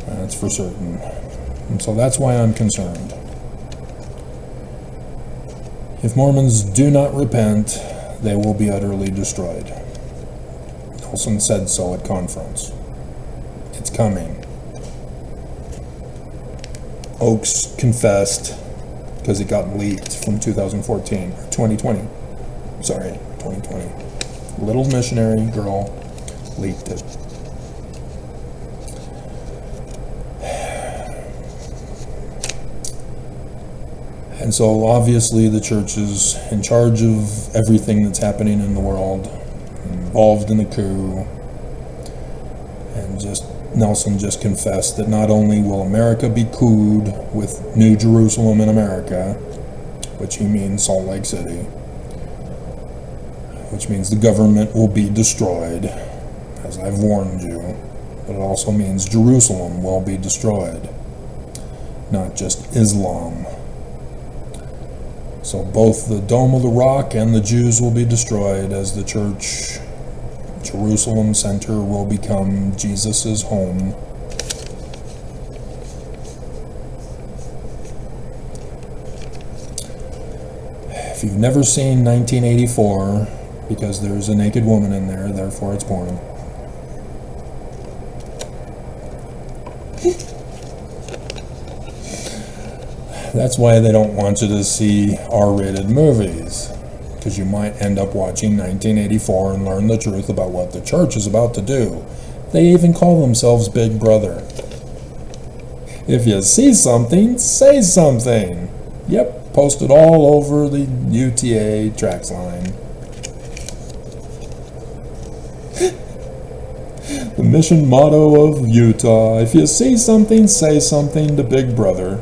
Speaker 6: That's for certain. And so that's why I'm concerned. If Mormons do not repent, they will be utterly destroyed. Nelson said so at conference. It's coming. Oakes confessed because it got leaked from 2014, or 2020. Sorry, 2020. Little missionary girl leaked it. And so obviously the church is in charge of everything that's happening in the world, involved in the coup, and Nelson just confessed that not only will America be cooed with New Jerusalem in America, which he means Salt Lake City, which means the government will be destroyed, as I've warned you, but it also means Jerusalem will be destroyed, not just Islam. So both the Dome of the Rock and the Jews will be destroyed as the church, Jerusalem Center, will become Jesus' home. If you've never seen 1984, because there's a naked woman in there, therefore it's porn. That's why they don't want you to see R-rated movies, because you might end up watching 1984 and learn the truth about what the church is about to do. They even call themselves Big Brother. If you see something, say something. Yep, posted all over the UTA tracks line. The mission motto of Utah: if you see something, say something to Big Brother.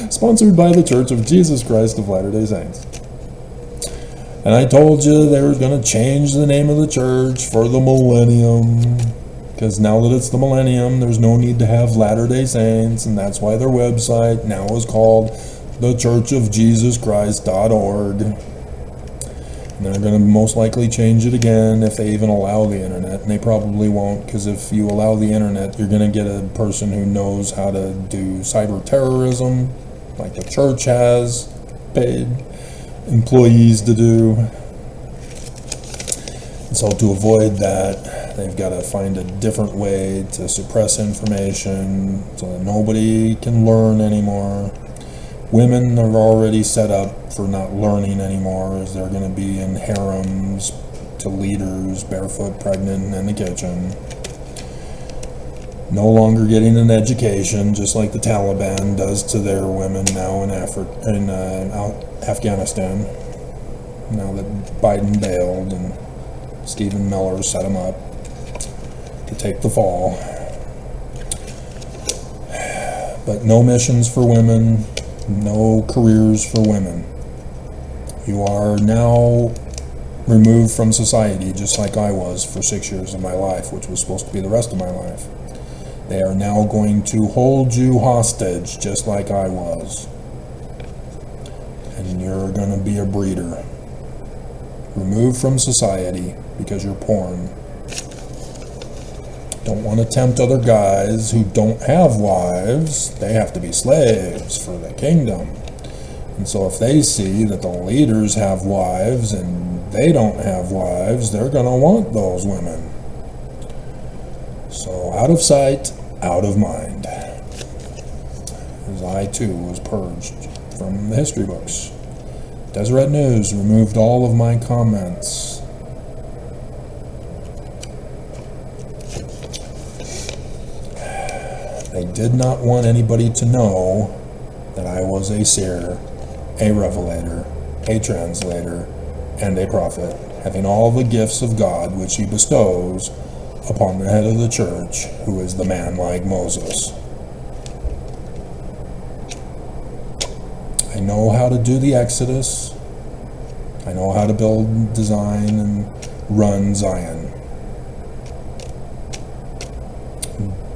Speaker 6: Sponsored by the Church of Jesus Christ of Latter-day Saints. And I told you they were going to change the name of the church for the millennium, because now that it's the millennium, there's no need to have Latter-day Saints, and that's why their website now is called thechurchofjesuschrist.org. And they're going to most likely change it again if they even allow the internet, and they probably won't, because if you allow the internet, you're going to get a person who knows how to do cyber terrorism, like the church has paid employees to do. And so to avoid that, they've got to find a different way to suppress information so that nobody can learn anymore. Women are already set up for not learning anymore, as they're going to be in harems to leaders, barefoot, pregnant, in the kitchen. No longer getting an education, just like the Taliban does to their women now in Afghanistan. Now that Biden bailed and Stephen Miller set him up to take the fall. But no missions for women, no careers for women. You are now removed from society, just like I was for 6 years of my life, which was supposed to be the rest of my life. They are now going to hold you hostage, just like I was. And you're going to be a breeder. Removed from society because you're porn. Don't want to tempt other guys who don't have wives. They have to be slaves for the kingdom. And so if they see that the leaders have wives and they don't have wives, they're going to want those women. So out of sight, out of mind. as I too was purged from the history books. Deseret News removed all of my comments. They did not want anybody to know that I was a seer, a revelator, a translator, and a prophet, having all the gifts of God which he bestows upon the head of the church, who is the man like Moses. I know how to do the Exodus. I know how to build, design, and run Zion.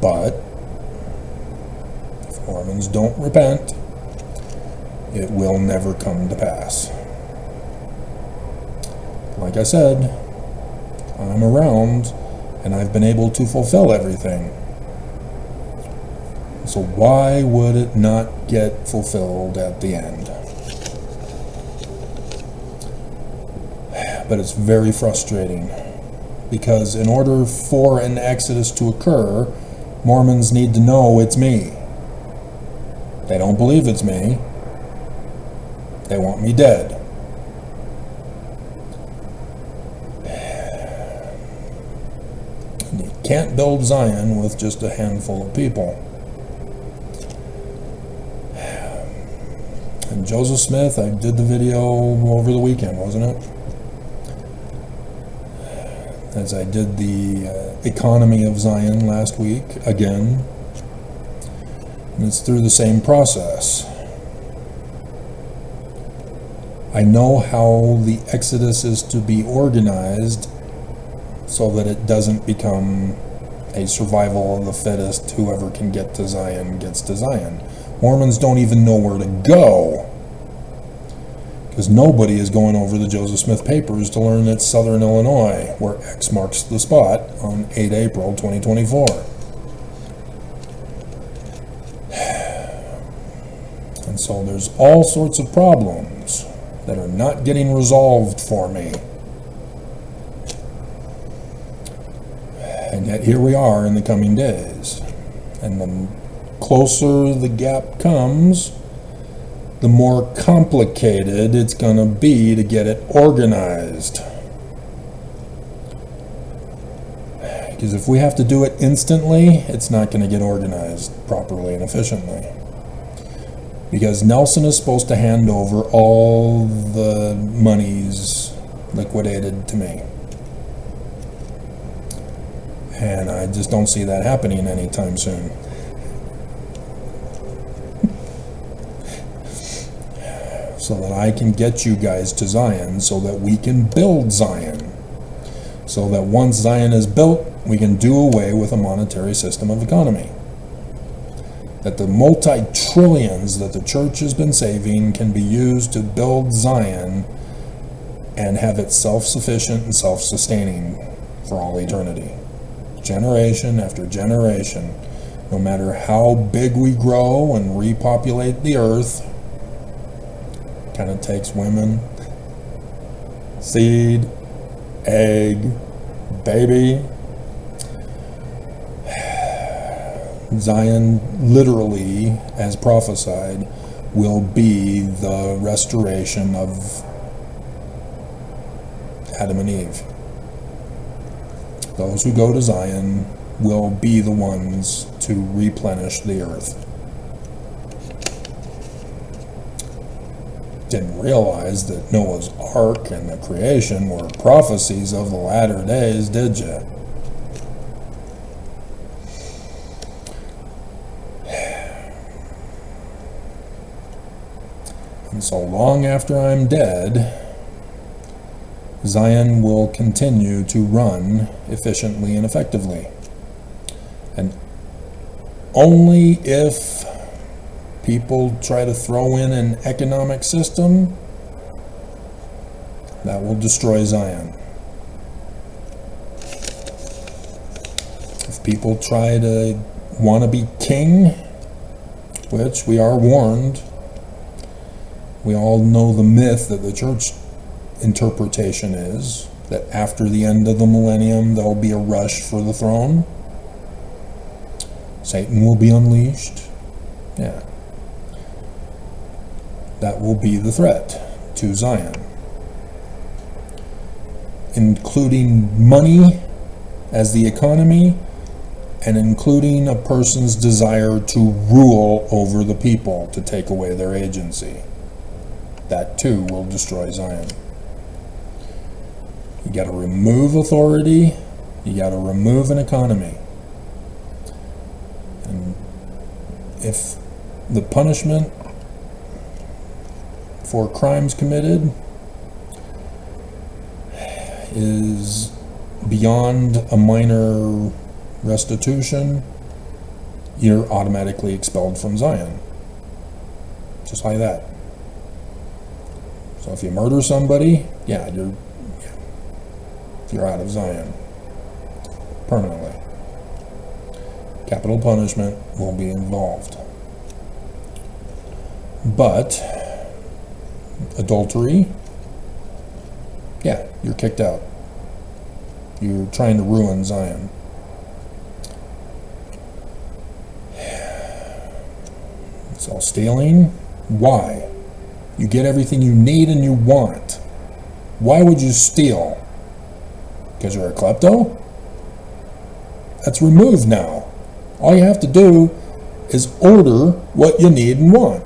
Speaker 6: But if Mormons don't repent, it will never come to pass. Like I said, I'm around and I've been able to fulfill everything. So why would it not get fulfilled at the end? But it's very frustrating, because in order for an exodus to occur, Mormons need to know it's me. They don't believe it's me. They want me dead. And you can't build Zion with just a handful of people. And Joseph Smith, I did the video over the weekend, wasn't it? As I did the economy of Zion last week, again. And it's through the same process. I know how the Exodus is to be organized so that it doesn't become a survival of the fittest. Whoever can get to Zion gets to Zion. Mormons don't even know where to go, because nobody is going over the Joseph Smith papers to learn that Southern Illinois, where X marks the spot, on 8 April 2024. And so there's all sorts of problems that are not getting resolved for me. And yet here we are in the coming days. And the closer the gap comes, the more complicated it's going to be to get it organized. Because if we have to do it instantly, it's not going to get organized properly and efficiently. Because Nelson is supposed to hand over all the monies liquidated to me. And I just don't see that happening anytime soon. So that I can get you guys to Zion, so that we can build Zion. So that once Zion is built, we can do away with a monetary system of economy. That the multi-trillions that the church has been saving can be used to build Zion and have it self-sufficient and self-sustaining for all eternity. Generation after generation. No matter how big we grow and repopulate the earth, kind of takes women, seed, egg, baby. Zion, literally, as prophesied, will be the restoration of Adam and Eve. Those who go to Zion will be the ones to replenish the earth. Didn't realize that Noah's Ark and the creation were prophecies of the latter days, did you? And so long after I'm dead, Zion will continue to run efficiently and effectively. And only if people try to throw in an economic system, that will destroy Zion. If people try to want to be king, which we are warned, we all know the myth that the church interpretation is, that after the end of the millennium there'll be a rush for the throne. Satan will be unleashed. Yeah. that will be the threat to Zion, including money as the economy, and including a person's desire to rule over the people, to take away their agency. That too will destroy Zion. You got to remove authority, you got to remove an economy. And if the punishment for crimes committed is beyond a minor restitution, you're automatically expelled from Zion. Just like that. So if you murder somebody, you're out of Zion permanently. Capital punishment will be involved. But adultery, you're kicked out. You're trying to ruin Zion. So stealing, why? You get everything you need and you want. Why would you steal? Because you're a klepto? That's removed now. All you have to do is order what you need and want.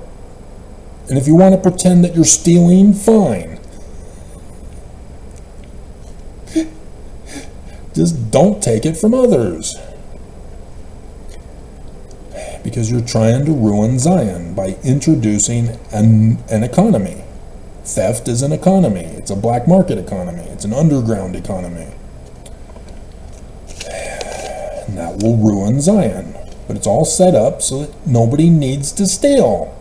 Speaker 6: And if you want to pretend that you're stealing, fine. Just don't take it from others. Because you're trying to ruin Zion by introducing an economy. Theft is an economy. It's a black market economy. It's an underground economy. And that will ruin Zion. But it's all set up so that nobody needs to steal.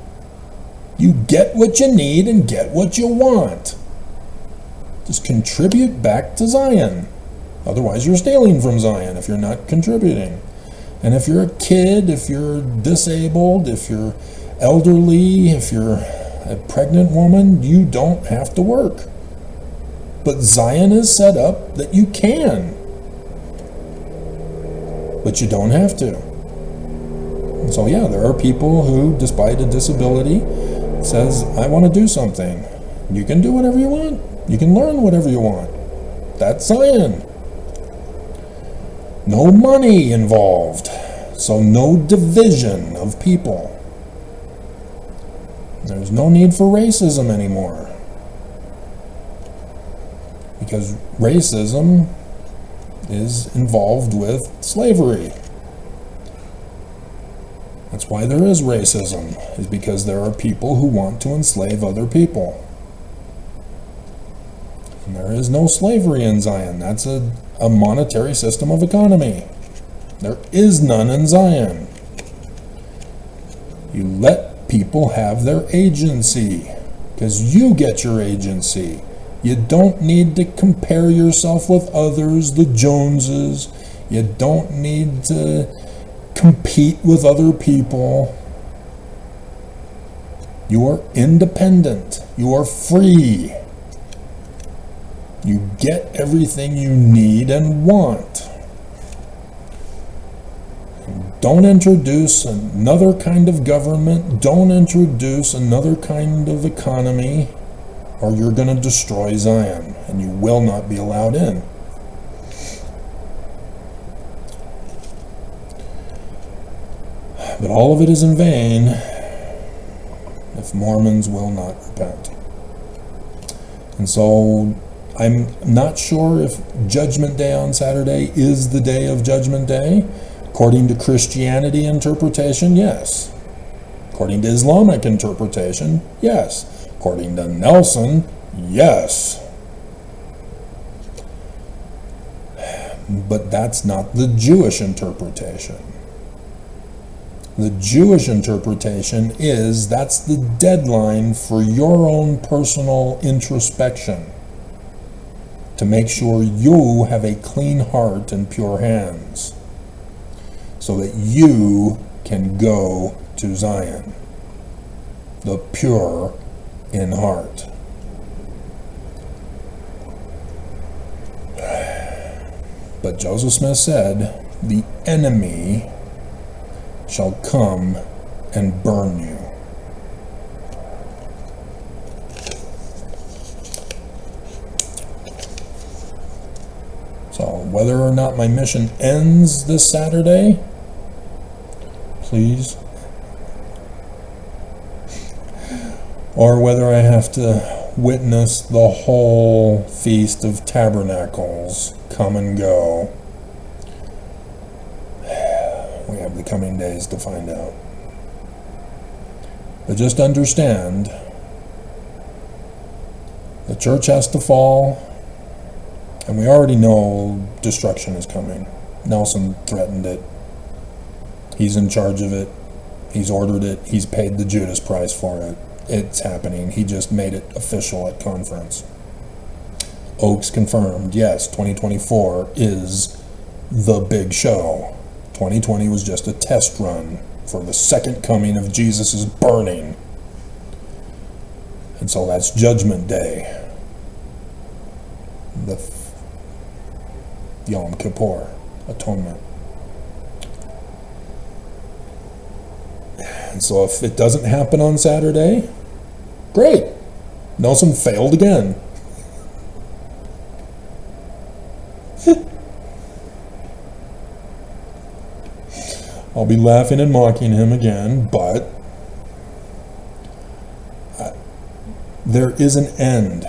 Speaker 6: You get what you need and get what you want. Just contribute back to Zion. Otherwise, you're stealing from Zion if you're not contributing. And if you're a kid, if you're disabled, if you're elderly, if you're a pregnant woman, you don't have to work. But Zion is set up that you can. But you don't have to. And so there are people who, despite a disability, says, I want to do something. You can do whatever you want. You can learn whatever you want. That's Zion. No money involved, so no division of people. There's no need for racism anymore. Because racism is involved with slavery. That's why there is racism, is because there are people who want to enslave other people. And there is no slavery in Zion. That's a monetary system of economy. There is none in Zion. You let people have their agency, because you get your agency. You don't need to compare yourself with others, the Joneses. You don't need to compete with other people. You are independent. You are free. You get everything you need and want. Don't introduce another kind of government. Don't introduce another kind of economy, or you're going to destroy Zion, and you will not be allowed in. But all of it is in vain if Mormons will not repent. And so I'm not sure if Judgment Day on Saturday is the day of Judgment Day. According to Christianity interpretation, yes. According to Islamic interpretation, yes. According to Nelson, yes. But that's not the Jewish interpretation. The Jewish interpretation is that's the deadline for your own personal introspection, to make sure you have a clean heart and pure hands, so that you can go to Zion, the pure in heart. But Joseph Smith said, the enemy shall come and burn you. So whether or not my mission ends this Saturday, please, or whether I have to witness the whole Feast of Tabernacles come and go, we have the coming days to find out. But just understand, the church has to fall, and we already know destruction is coming. Nelson threatened it. He's in charge of it. He's ordered it. He's paid the Judas price for it. It's happening. He just made it official at conference. Oaks confirmed, yes, 2024 is the big show. 2020 was just a test run for the second coming of Jesus' burning. And so that's Judgment Day. The Yom Kippur, Atonement. And so if it doesn't happen on Saturday, great. Nelson failed again. I'll be laughing and mocking him again, but there is an end.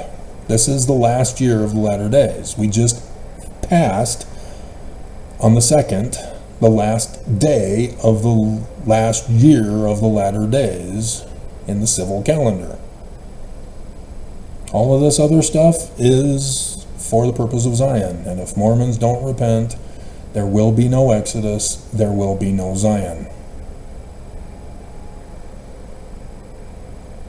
Speaker 6: This is the last year of the latter days. We just passed on the 2nd, the last day of the last year of the latter days in the civil calendar. All of this other stuff is for the purpose of Zion, and if Mormons don't repent, there will be no Exodus, there will be no Zion.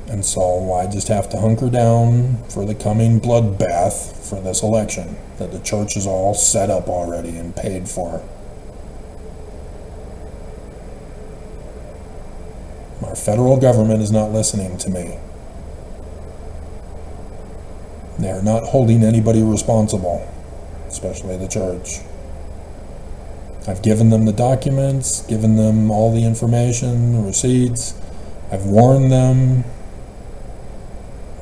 Speaker 6: And so I just have to hunker down for the coming bloodbath for this election that the church is all set up already and paid for. Our federal government is not listening to me. They are not holding anybody responsible, especially the church. I've given them the documents, given them all the information, the receipts. I've warned them.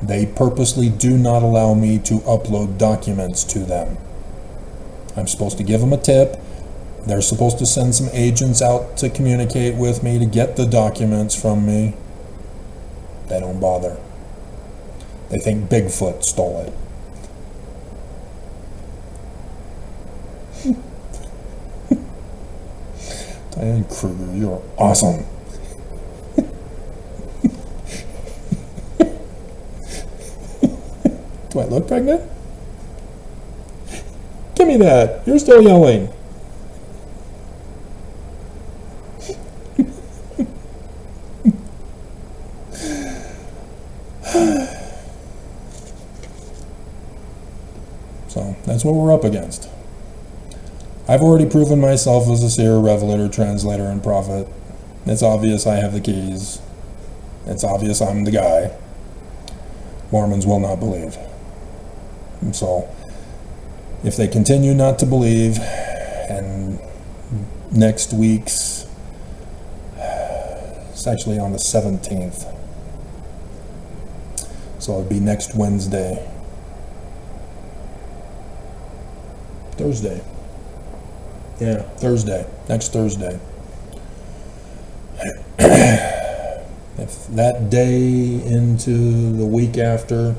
Speaker 6: They purposely do not allow me to upload documents to them. I'm supposed to give them a tip. They're supposed to send some agents out to communicate with me to get the documents from me. They don't bother. They think Bigfoot stole it. Diane Kruger, you're awesome. Do I look pregnant? Give me that. You're still yelling. So that's what we're up against. I've already proven myself as a seer, revelator, translator, and prophet. It's obvious I have the keys. It's obvious I'm the guy. Mormons will not believe. And so, if they continue not to believe, and next week's, it's actually on the 17th, so it'll be next Wednesday. Thursday. Yeah, Thursday. Next Thursday. If that day into the week after,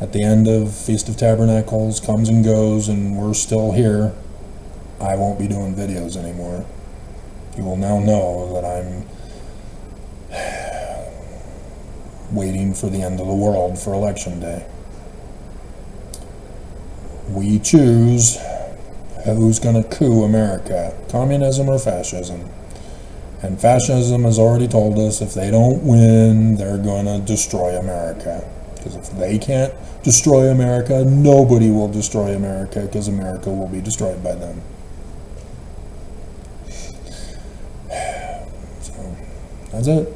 Speaker 6: at the end of Feast of Tabernacles, comes and goes and we're still here, I won't be doing videos anymore. You will now know that I'm waiting for the end of the world for Election Day. We choose who's going to coup America, communism or fascism. And fascism has already told us if they don't win, they're going to destroy America. Because if they can't destroy America, nobody will destroy America, because America will be destroyed by them. So, that's it.